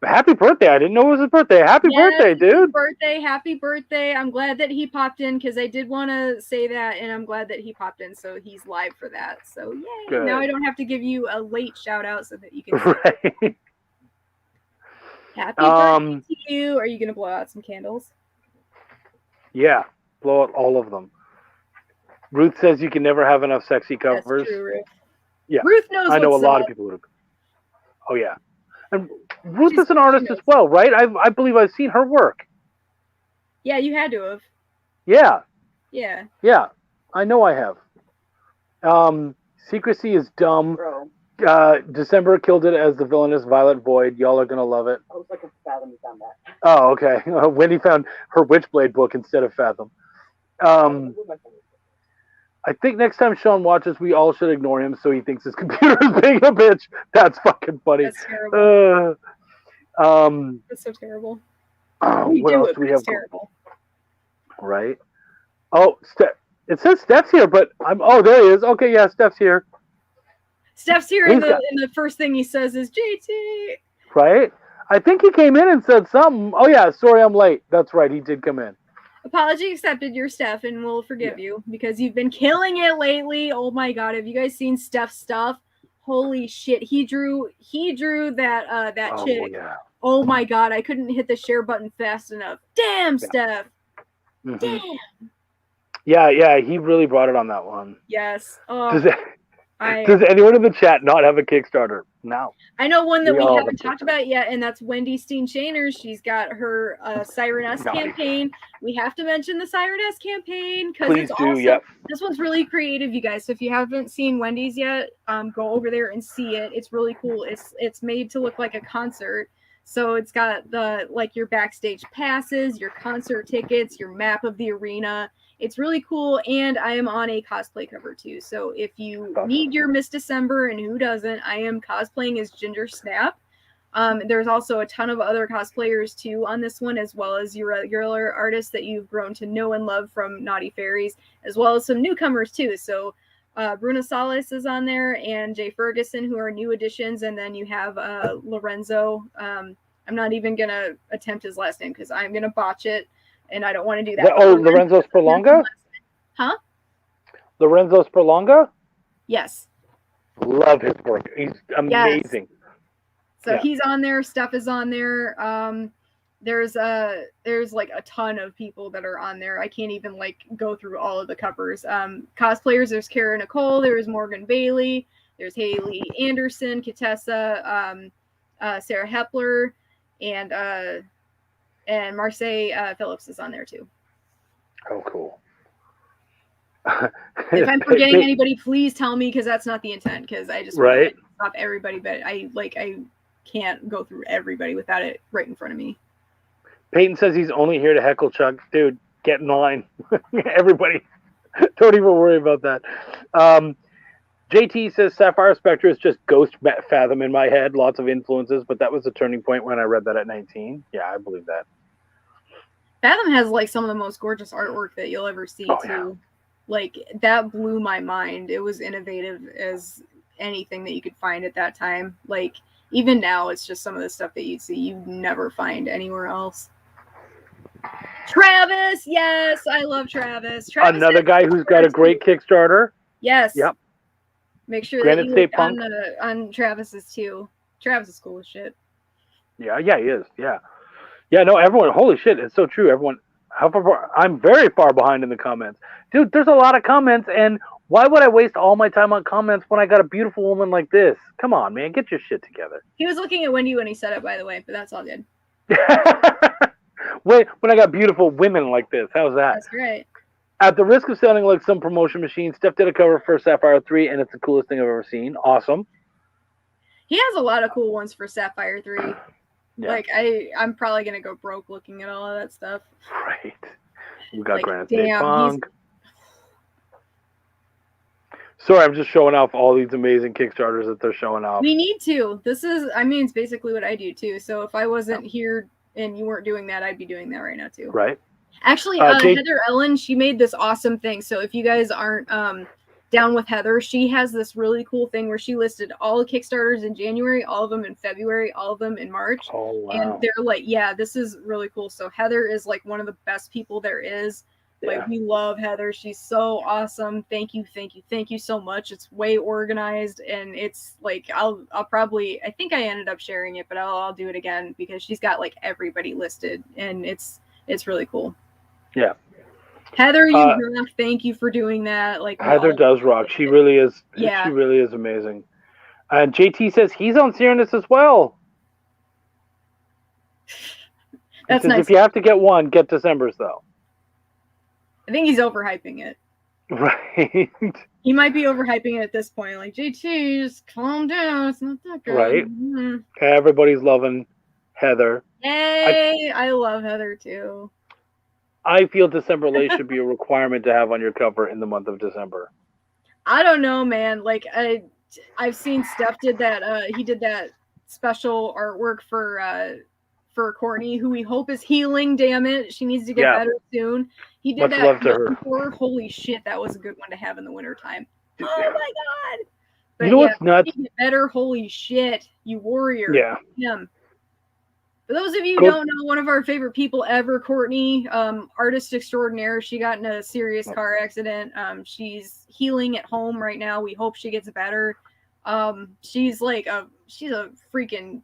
Happy birthday. I didn't know it was his birthday. Happy birthday, dude. Happy birthday. I'm glad that he popped in because I did want to say that, and I'm glad that he popped in, so he's live for that. So yay. Good. Now I don't have to give you a late shout out so that you can right. Happy birthday to you. Are you gonna blow out some candles? Yeah. Blow out all of them. Ruth says you can never have enough sexy covers. That's true, Ruth. Yeah, Ruth knows. I know a lot of people would. Oh yeah, and Ruth is an artist as well, right? I believe I've seen her work. Yeah, you had to have. Yeah. Yeah. Yeah, I know I have. Secrecy is dumb. December killed it as the villainous Violet Void. Y'all are gonna love it. I was looking for Fathom. You found that. Oh, okay. Wendy found her Witchblade book instead of Fathom. I think next time Sean watches, we all should ignore him so he thinks his computer is being a bitch. That's fucking funny. That's terrible. That's so terrible. What else do we have? Terrible. Right. Oh, it says Steph's here, but there he is. Okay, yeah, Steph's here. Steph's here, and the first thing he says is JT. Right. I think he came in and said something. Oh yeah, sorry I'm late. That's right, he did come in. Apology accepted, your Steph, and we'll forgive you because you've been killing it lately. Oh my god, have you guys seen Steph's stuff? Holy shit, he drew that chick. Yeah. Oh my god, I couldn't hit the share button fast enough. Damn, Steph. Mm-hmm. Damn. Yeah, he really brought it on that one. Yes. Does anyone in the chat not have a Kickstarter? No. I know one that we haven't talked about yet, and that's Wendy Steen-Shaner. She's got her Siren S campaign. We have to mention the Siren S campaign because it's also this one's really creative, you guys. So if you haven't seen Wendy's yet, go over there and see it. It's really cool. It's made to look like a concert. So it's got your backstage passes, your concert tickets, your map of the arena. It's really cool, and I am on a cosplay cover too. So if you need your Miss December, and who doesn't, I am cosplaying as Ginger Snap. There's also a ton of other cosplayers too on this one, as well as your regular artists that you've grown to know and love from Naughty Fairies, as well as some newcomers too. So Bruna Salas is on there, and Jay Ferguson, who are new additions, and then you have Lorenzo. I'm not even gonna attempt his last name because I'm gonna botch it. And I don't want to do that. Lorenzo Sperlonga? Huh? Lorenzo Sperlonga? Yes. Love his work. He's amazing. Yes. So he's on there. Steph is on there. There's like a ton of people that are on there. I can't even go through all of the covers. Cosplayers, there's Kara Nicole, there's Morgan Bailey, there's Haley Anderson, Katessa, Sarah Hepler, and Marseille Phillips is on there too. Oh, cool. If I'm forgetting anybody, please tell me, because that's not the intent. Because I just want Right. to stop everybody, but I can't go through everybody without it right in front of me. Peyton says he's only here to heckle Chuck. Dude, get in line. Everybody, don't even worry about that. JT says Sapphire Spectre is just Ghost Fathom in my head. Lots of influences, but that was a turning point when I read that at 19. Yeah, I believe that. Fathom has like some of the most gorgeous artwork that you'll ever see too. Yeah. Like that blew my mind. It was innovative as anything that you could find at that time. Like even now, it's just some of the stuff that you'd see you'd never find anywhere else. Travis, yes, I love Travis. Another guy who's got a great Kickstarter. Yes. Yep. Make sure Granite that you State look Punk. on Travis's too. Travis is cool as shit. Yeah, he is. Yeah. Yeah, no, everyone, holy shit, it's so true. Everyone, I'm very far behind in the comments. Dude, there's a lot of comments, and why would I waste all my time on comments when I got a beautiful woman like this? Come on, man, get your shit together. He was looking at Wendy when he said it, by the way, but that's all good. When I got beautiful women like this, how's that? That's right. At the risk of sounding like some promotion machine, Steph did a cover for Sapphire 3, and it's the coolest thing I've ever seen. Awesome. He has a lot of cool ones for Sapphire 3. Yeah. Like, I'm probably going to go broke looking at all of that stuff. Right. We got Like, Granite State damn, Punk. Sorry, I'm just showing off all these amazing Kickstarters that they're showing off. We need to. This is, I mean, it's basically what I do too. So if I wasn't here and you weren't doing that, I'd be doing that right now too. Right. Actually, Heather Ellen, she made this awesome thing. So if you guys aren't down with Heather, she has this really cool thing where she listed all the Kickstarters in January, all of them in February, all of them in March. Oh, wow. And they're like, yeah, this is really cool. So Heather is like one of the best people there is. Like, we love Heather. She's so awesome. Thank you so much. It's way organized, and it's like I'll probably, I think I ended up sharing it, but I'll do it again because she's got like everybody listed, and it's really cool. Yeah. Heather, you rock. Thank you for doing that. Like, Heather does rock. She really is. Yeah. She really is amazing. And JT says he's on Serenus as well. That's nice. If you have to get one, get December's though. I think he's overhyping it. Right. He might be overhyping it at this point. Like, JT, just calm down. It's not that good. Right. Mm-hmm. Everybody's loving Heather. Yay! I love Heather too. I feel December Late should be a requirement to have on your cover in the month of December. I don't know, man. Like I've seen Steph did that. He did that special artwork for Courtney, who we hope is healing. Damn it, she needs to get better soon. He did Much that. love to her. Before. Holy shit, that was a good one to have in the wintertime. Oh my god! But you know what's nuts? Get better. Holy shit, you warrior. Yeah. Him. For those of you who don't know, one of our favorite people ever, Courtney, artist extraordinaire. She got in a serious car accident. She's healing at home right now. We hope she gets better. She's a freaking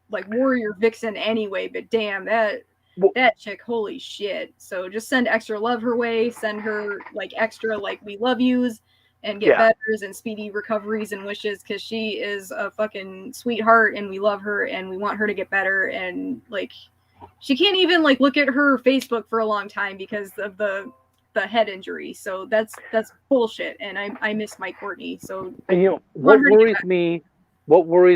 like warrior vixen anyway, but damn, that chick, holy shit. So just send extra love her way, send her like extra like we love yous, and get betters and speedy recoveries and wishes, because she is a fucking sweetheart and we love her and we want her to get better. And like she can't even like look at her Facebook for a long time because of the head injury. So that's bullshit, and I miss my Courtney. So and you know what worries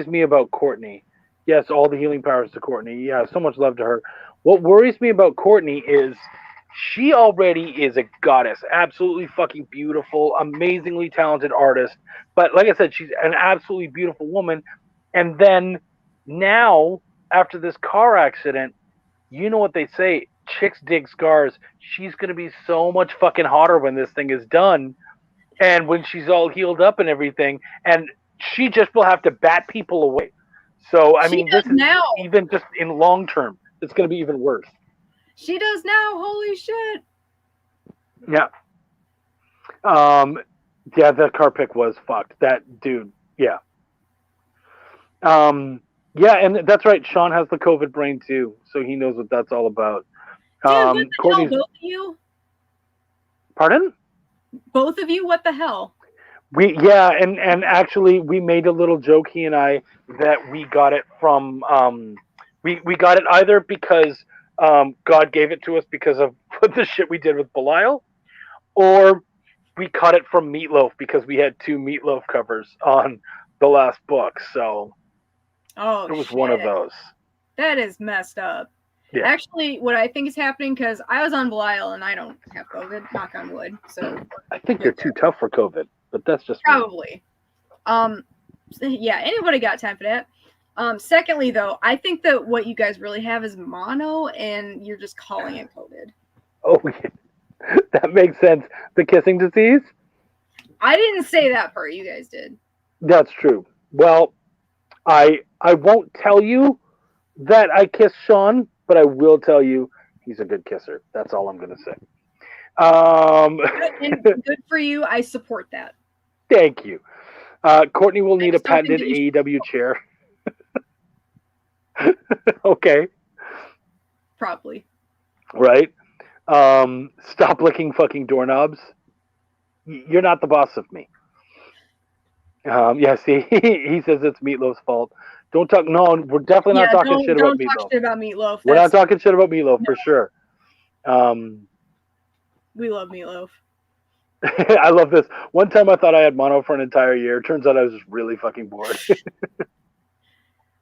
me about Courtney, yes, all the healing powers to Courtney. Yeah, so much love to her. What worries me about Courtney is she already is a goddess. Absolutely fucking beautiful, amazingly talented artist. But like I said, she's an absolutely beautiful woman. And then now, after this car accident, you know what they say, chicks dig scars. She's going to be so much fucking hotter when this thing is done. And when she's all healed up and everything. And she just will have to bat people away. So, I mean, this is now, even just in long term, it's going to be even worse. She does now. Holy shit. Yeah. Yeah, that car pick was fucked. That dude. Yeah. Yeah, and that's right. Sean has the COVID brain too, so he knows what that's all about. Dude, what the hell, both of you? Pardon? Both of you? What the hell? And actually we made a little joke, he and I, that we got it from we got it either because God gave it to us because of the shit we did with Belial, or we cut it from Meatloaf because we had 2 Meatloaf covers on the last book. So Oh, it was shit. one of those. That is messed up. Yeah. Actually, what I think is happening, because I was on Belial and I don't have COVID, knock on wood. So I think you're too tough for COVID, but that's just probably. Yeah, anybody got time for that? Secondly, though, I think that what you guys really have is mono, and you're just calling it COVID. Oh, yeah. That makes sense. The kissing disease? I didn't say that part. You guys did. That's true. Well, I won't tell you that I kissed Sean, but I will tell you he's a good kisser. That's all I'm going to say. And good for you. I support that. Thank you. Courtney will need a patented AEW chair. Okay. Probably. Right? Stop licking fucking doorknobs. You're not the boss of me. Yeah, see, he says it's Meatloaf's fault. Don't talk. No, we're definitely not talking shit about Meatloaf. Don't talk shit about Meatloaf. We're not talking shit about Meatloaf for sure. We love Meatloaf. I love this. One time I thought I had mono for an entire year. Turns out I was just really fucking bored.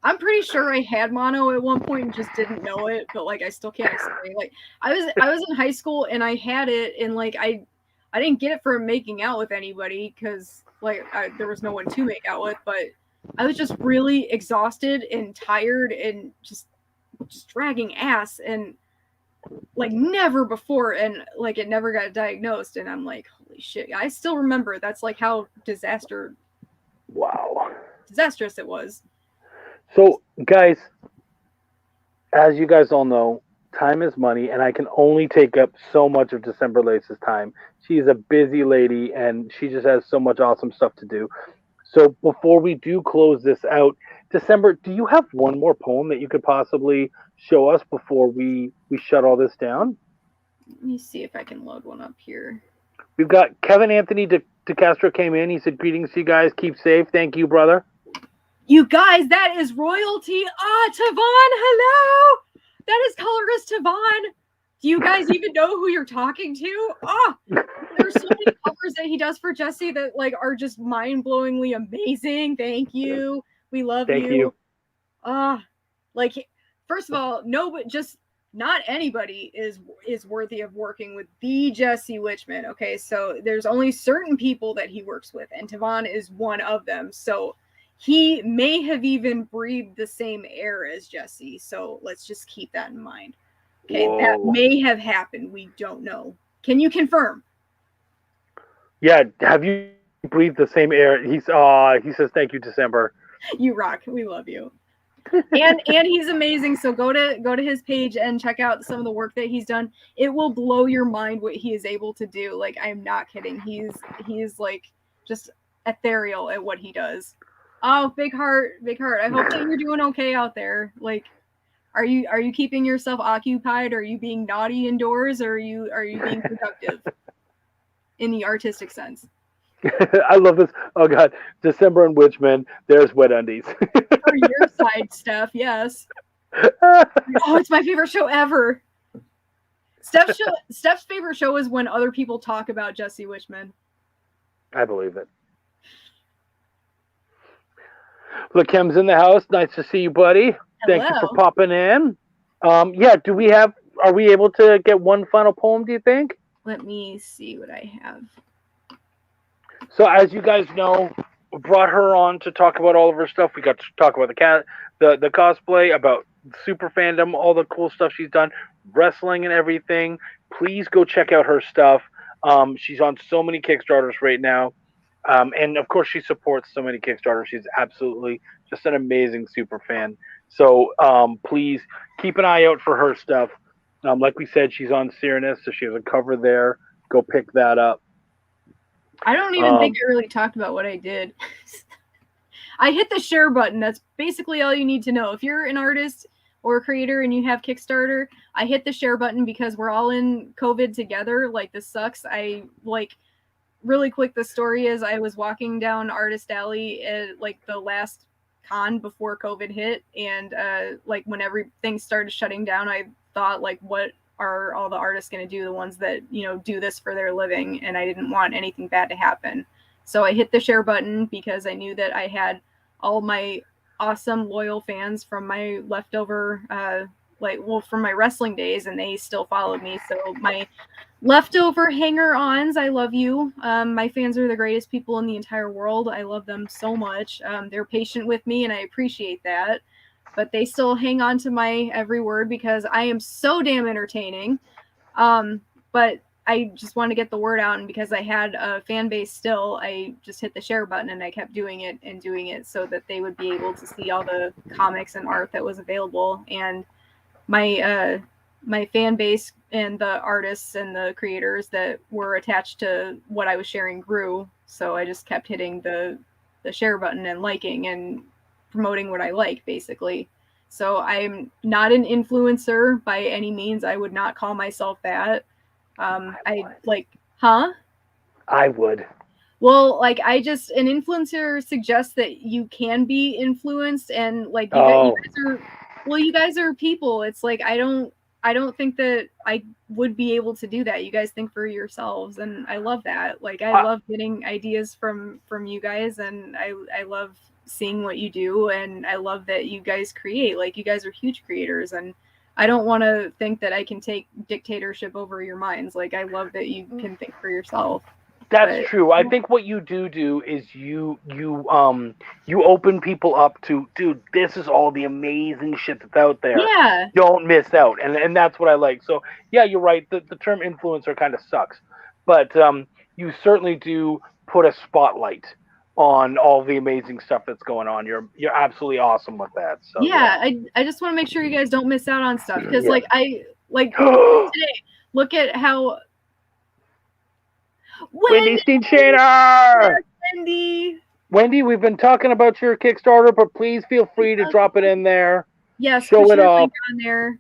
I'm pretty sure I had mono at one point and just didn't know it, but like I still can't explain. Like I was in high school and I had it, and like I didn't get it for making out with anybody because like there was no one to make out with, but I was just really exhausted and tired and just dragging ass and like never before, and like it never got diagnosed, and I'm like, holy shit. I still remember that's like how disastrous it was. So guys, as you guys all know, time is money, and I can only take up so much of December Lace's time. She's a busy lady and she just has so much awesome stuff to do. So before we do close this out, December, do you have one more poem that you could possibly show us before we shut all this down? Let me see if I can load one up here. We've got Kevin Anthony DeCastro came in. He said, greetings to you guys. Keep safe. Thank you, brother. You guys, that is royalty. Tavon, hello. That is colorist Tavon. Do you guys even know who you're talking to? There's so many covers that he does for Jesse that like are just mind-blowingly amazing. Thank you. We love you. Thank you. Like, first of all, not anybody is worthy of working with the Jesse Witchman. Okay, so there's only certain people that he works with, and Tavon is one of them. So he may have even breathed the same air as Jesse. So let's just keep that in mind. Okay, whoa. That may have happened. We don't know. Can you confirm? Yeah, have you breathed the same air? He says thank you, December. You rock. We love you. and he's amazing. So go to his page and check out some of the work that he's done. It will blow your mind what he is able to do. Like, I'm not kidding. He's like just ethereal at what he does. Oh, big heart. I hope that you're doing okay out there. Like, are you keeping yourself occupied? Are you being naughty indoors, or are you being productive in the artistic sense? I love this. Oh God, December and Witchman. There's wet undies. For your side stuff, yes. Oh, it's my favorite show ever. Steph's favorite show is when other people talk about Jesse Witchman. I believe it. Look, Kim's in the house. Nice to see you, buddy. Hello. Thank you for popping in. Yeah, are we able to get one final poem, do you think? Let me see what I have. So as you guys know, we brought her on to talk about all of her stuff. We got to talk about the cosplay, about super fandom, all the cool stuff she's done, wrestling and everything. Please go check out her stuff. She's on so many Kickstarters right now. And of course she supports so many Kickstarters. She's absolutely just an amazing super fan. So please keep an eye out for her stuff. Like we said, she's on Cyrenus, so she has a cover there. Go pick that up. I don't even think I really talked about what I did. I hit the share button. That's basically all you need to know. If you're an artist or a creator and you have Kickstarter, I hit the share button because we're all in COVID together. Like, this sucks. Really quick, the story is I was walking down Artist Alley at like the last con before COVID hit, and like when everything started shutting down, I thought, like, what are all the artists going to do, the ones that, you know, do this for their living, and I didn't want anything bad to happen. So I hit the share button because I knew that I had all my awesome loyal fans from my leftover from my wrestling days, and they still followed me. So my leftover hanger-ons, I love you. My fans are the greatest people in the entire world. I love them so much. They're patient with me, and I appreciate that. But they still hang on to my every word because I am so damn entertaining. But I just want to get the word out, and because I had a fan base still, I just hit the share button and I kept doing it so that they would be able to see all the comics and art that was available. And my fan base and the artists and the creators that were attached to what I was sharing grew. So I just kept hitting the share button and liking and promoting what I like, basically. So I'm not an influencer by any means. I would not call myself that. I would. Well, like, an influencer suggests that you can be influenced, and like you guys are people. It's like I don't think that I would be able to do that. You guys think for yourselves, and I love that. Like, I love getting ideas from you guys, and I love seeing what you do, and I love that you guys create. Like, you guys are huge creators, and I don't want to think that I can take dictatorship over your minds. Like, I love that you can think for yourself. That's true. I think what you do is you open people up to, dude, this is all the amazing shit that's out there. Yeah. Don't miss out. And that's what I like. So yeah, you're right. The term influencer kind of sucks. But you certainly do put a spotlight on all the amazing stuff that's going on. You're absolutely awesome with that. So yeah. I just want to make sure you guys don't miss out on stuff, because today, look at how Wendy Steenchainer! Wendy, we've been talking about your Kickstarter, but please feel free to drop it in there. Yes, show it off on there.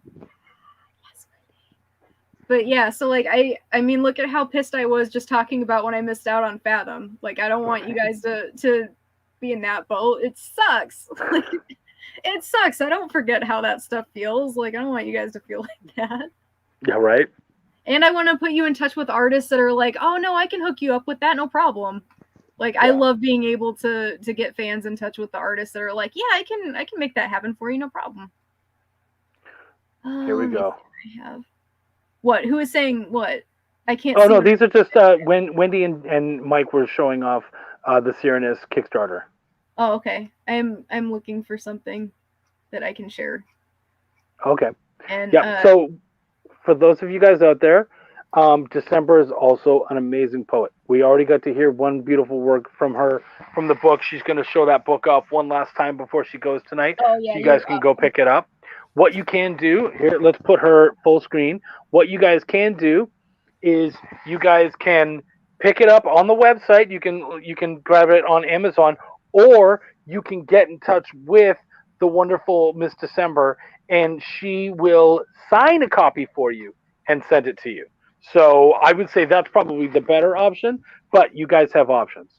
But yeah, so like I mean, look at how pissed I was just talking about when I missed out on Fathom. Like, I don't want you guys to be in that boat. It sucks. Like, it sucks. I don't forget how that stuff feels. Like, I don't want you guys to feel like that. Yeah, right. And I want to put you in touch with artists that are like, oh no, I can hook you up with that, no problem. Like, yeah. I love being able to get fans in touch with the artists that are like, yeah, I can make that happen for you, no problem. Here we go. I have what? Who is saying what? I can't. Oh no, these are just when Wendy and Mike were showing off the Cyrenus Kickstarter. Oh, okay. I'm looking for something that I can share. Okay. And yeah. So for those of you guys out there, December is also an amazing poet. We already got to hear one beautiful work from her from the book. She's going to show that book off one last time before she goes tonight. Oh, yeah, so you guys can go pick it up. What you can do here, let's put her full screen. What you guys can do is you guys can pick it up on the website. You can grab it on Amazon, or you can get in touch with the wonderful Miss December, and she will sign a copy for you and send it to you. So I would say that's probably the better option, but you guys have options.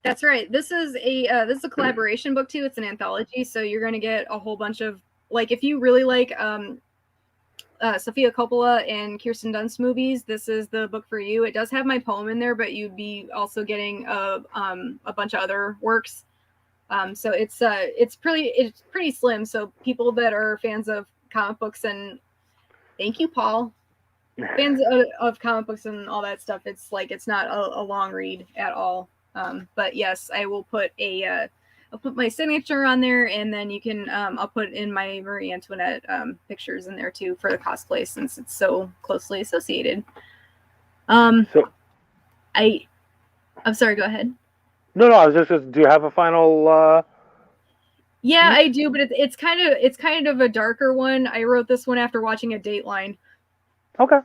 That's right. This is a collaboration book too. It's an anthology, so you're going to get a whole bunch of, like, if you really like Sofia Coppola and Kirsten Dunst movies, this is the book for you. It does have my poem in there, but you'd be also getting a bunch of other works. So it's pretty slim. So people that are fans of comic books, and thank you, Paul, fans of comic books and all that stuff, it's like, it's not a long read at all. But yes, I will put I'll put my signature on there, and then you can I'll put in my Marie Antoinette pictures in there too for the cosplay, since it's so closely associated. I'm sorry, go ahead. No, I was just do you have a final Yeah, I do, but it's kind of a darker one. I wrote this one after watching a Dateline. Okay.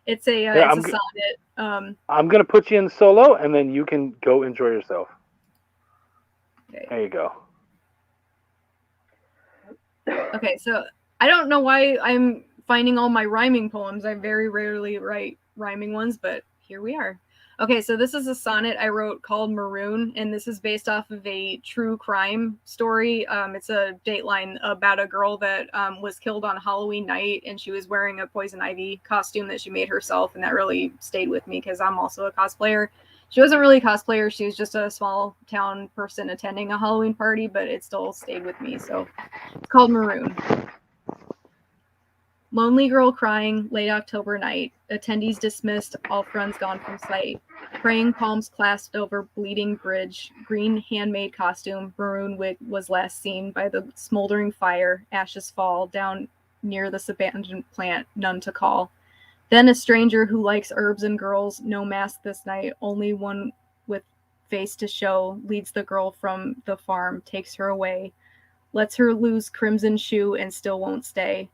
It's a sonnet. I'm gonna put you in solo, and then you can go enjoy yourself. Okay. There you go. Okay, so I don't know why I'm finding all my rhyming poems. I very rarely write rhyming ones, but here we are. Okay, so this is a sonnet I wrote called Maroon, and this is based off of a true crime story. It's a Dateline about a girl that was killed on Halloween night, and she was wearing a Poison Ivy costume that she made herself, and that really stayed with me because I'm also a cosplayer. She wasn't really a cosplayer, she was just a small town person attending a Halloween party, but it still stayed with me, so it's called Maroon. Lonely girl crying, late October night. Attendees dismissed, all friends gone from sight. Praying palms clasped over bleeding bridge. Green handmade costume, maroon wig was last seen by the smoldering fire. Ashes fall down near this abandoned plant, none to call. Then a stranger who likes herbs and girls, no mask this night, only one with face to show, leads the girl from the farm, takes her away. Lets her lose crimson shoe and still won't stay.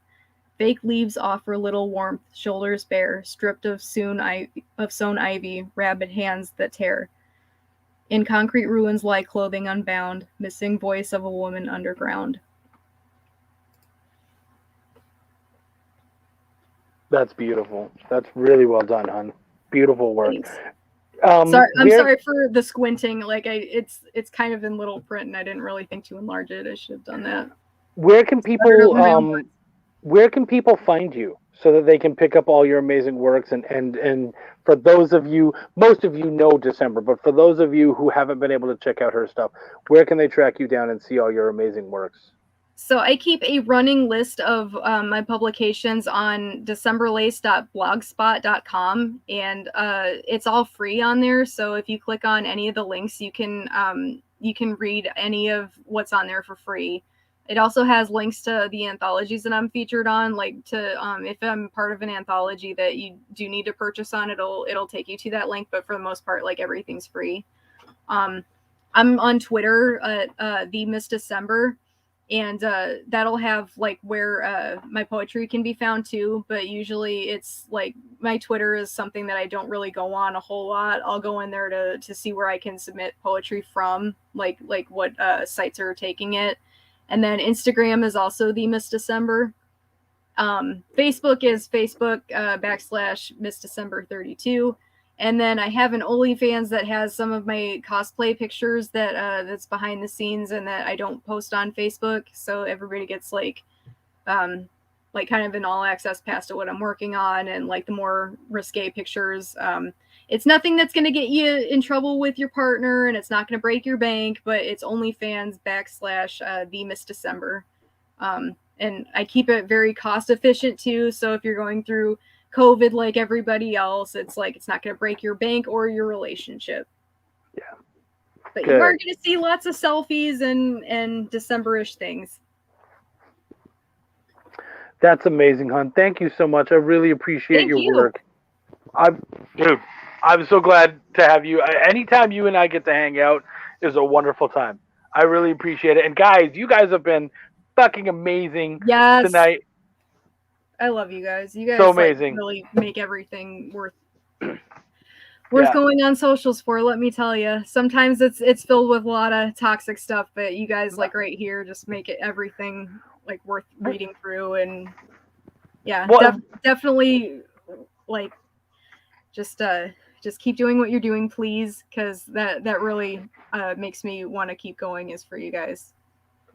Fake leaves offer little warmth, shoulders bare, stripped of sown ivy, rabid hands that tear. In concrete ruins lie clothing unbound, missing voice of a woman underground. That's beautiful. That's really well done, hon. Beautiful work. I'm sorry for the squinting. Like it's kind of in little print, and I didn't really think to enlarge it. I should have done that. Where can people find you so that they can pick up all your amazing works? And for those of you, most of you know December, but for those of you who haven't been able to check out her stuff, where can they track you down and see all your amazing works? So I keep a running list of my publications on decemberlace.blogspot.com, and it's all free on there. So if you click on any of the links, you can read any of what's on there for free. It also has links to the anthologies that I'm featured on, like to if I'm part of an anthology that you do need to purchase on, it'll take you to that link. But for the most part, like everything's free. I'm on Twitter at the Miss December. And that'll have like where my poetry can be found too. But usually it's like my Twitter is something that I don't really go on a whole lot. I'll go in there to see where I can submit poetry from, like what sites are taking it. And then Instagram is also the Miss December. Facebook is Facebook / Miss December 32. And then I have an OnlyFans that has some of my cosplay pictures that's behind the scenes and that I don't post on Facebook. So everybody gets like kind of an all access pass to what I'm working on and like the more risque pictures. It's nothing that's going to get you in trouble with your partner and it's not going to break your bank, but it's OnlyFans / the Miss December. And I keep it very cost efficient too. So if you're going through COVID like everybody else, it's like it's not going to break your bank or your relationship. Yeah. But you are going to see lots of selfies and December-ish things. That's amazing, hon. Thank you so much. I really appreciate your work. I'm so glad to have you. Anytime you and I get to hang out is a wonderful time. I really appreciate it. And guys, you guys have been fucking amazing tonight. I love you guys. You guys so amazing. Really make everything worth going on socials for, let me tell you. Sometimes it's filled with a lot of toxic stuff, but you guys like right here just make it everything like worth reading through. And definitely like just keep doing what you're doing, please, because that really makes me want to keep going is for you guys.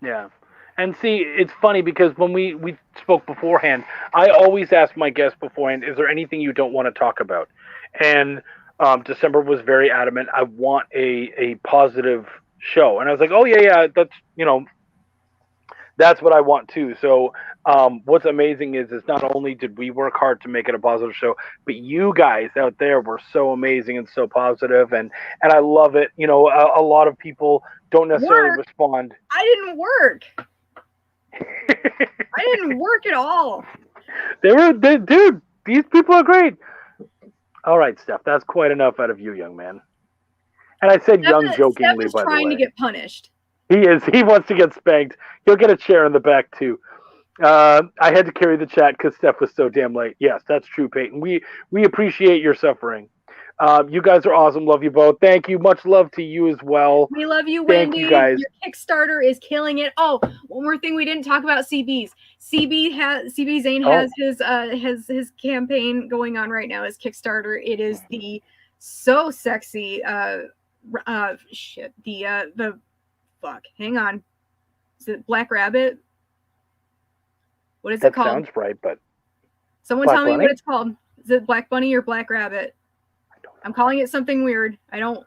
Yeah. And see, it's funny because when we spoke beforehand, I always ask my guests beforehand, is there anything you don't want to talk about? And December was very adamant, I want a positive show. And I was like, oh, yeah, that's what I want too. So what's amazing is not only did we work hard to make it a positive show, but you guys out there were so amazing and so positive, and I love it. You know, a lot of people don't necessarily respond. I didn't work. I didn't work at all. Dude, these people are great. All right, Steph, that's quite enough out of you, young man. And I said young jokingly, by the way. Trying to get punished. He is. He wants to get spanked. He'll get a chair in the back, too. I had to carry the chat because Steph was so damn late. Yes, that's true, Peyton. We appreciate your suffering. You guys are awesome. Love you both. Thank you. Much love to you as well. We love you, Wendy. You guys. Your Kickstarter is killing it. Oh, one more thing we didn't talk about: CB's. CB Zane has his campaign going on right now. His Kickstarter. It is the so sexy. Shit. The fuck. Hang on. Is it Black Rabbit? What is it That called? sounds right, but Someone Black tell me Bunny? what it's called. Is it Black Bunny or Black Rabbit? I'm calling it something weird. I don't.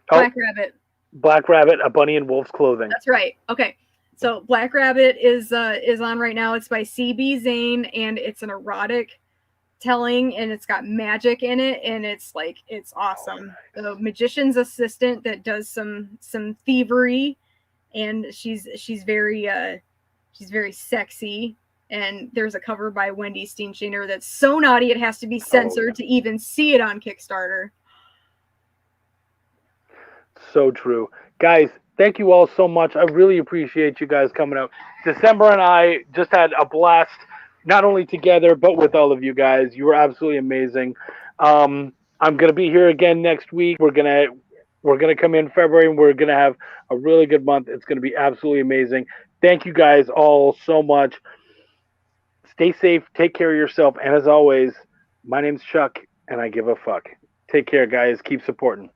Black Rabbit. Black Rabbit, a bunny in wolf's clothing. That's right. Okay. So Black Rabbit is on right now. It's by C.B. Zane, and it's an erotic telling, and it's got magic in it, and it's awesome. The magician's assistant that does some thievery, and she's very sexy. And there's a cover by Wendy Steensteiner that's so naughty it has to be censored to even see it on Kickstarter. So true. Guys, thank you all so much. I really appreciate you guys coming out. December and I just had a blast, not only together, but with all of you guys. You were absolutely amazing. I'm going to be here again next week. We're going to come in February, and we're going to have a really good month. It's going to be absolutely amazing. Thank you guys all so much. Stay safe. Take care of yourself. And as always, my name's Chuck, and I give a fuck. Take care, guys. Keep supporting.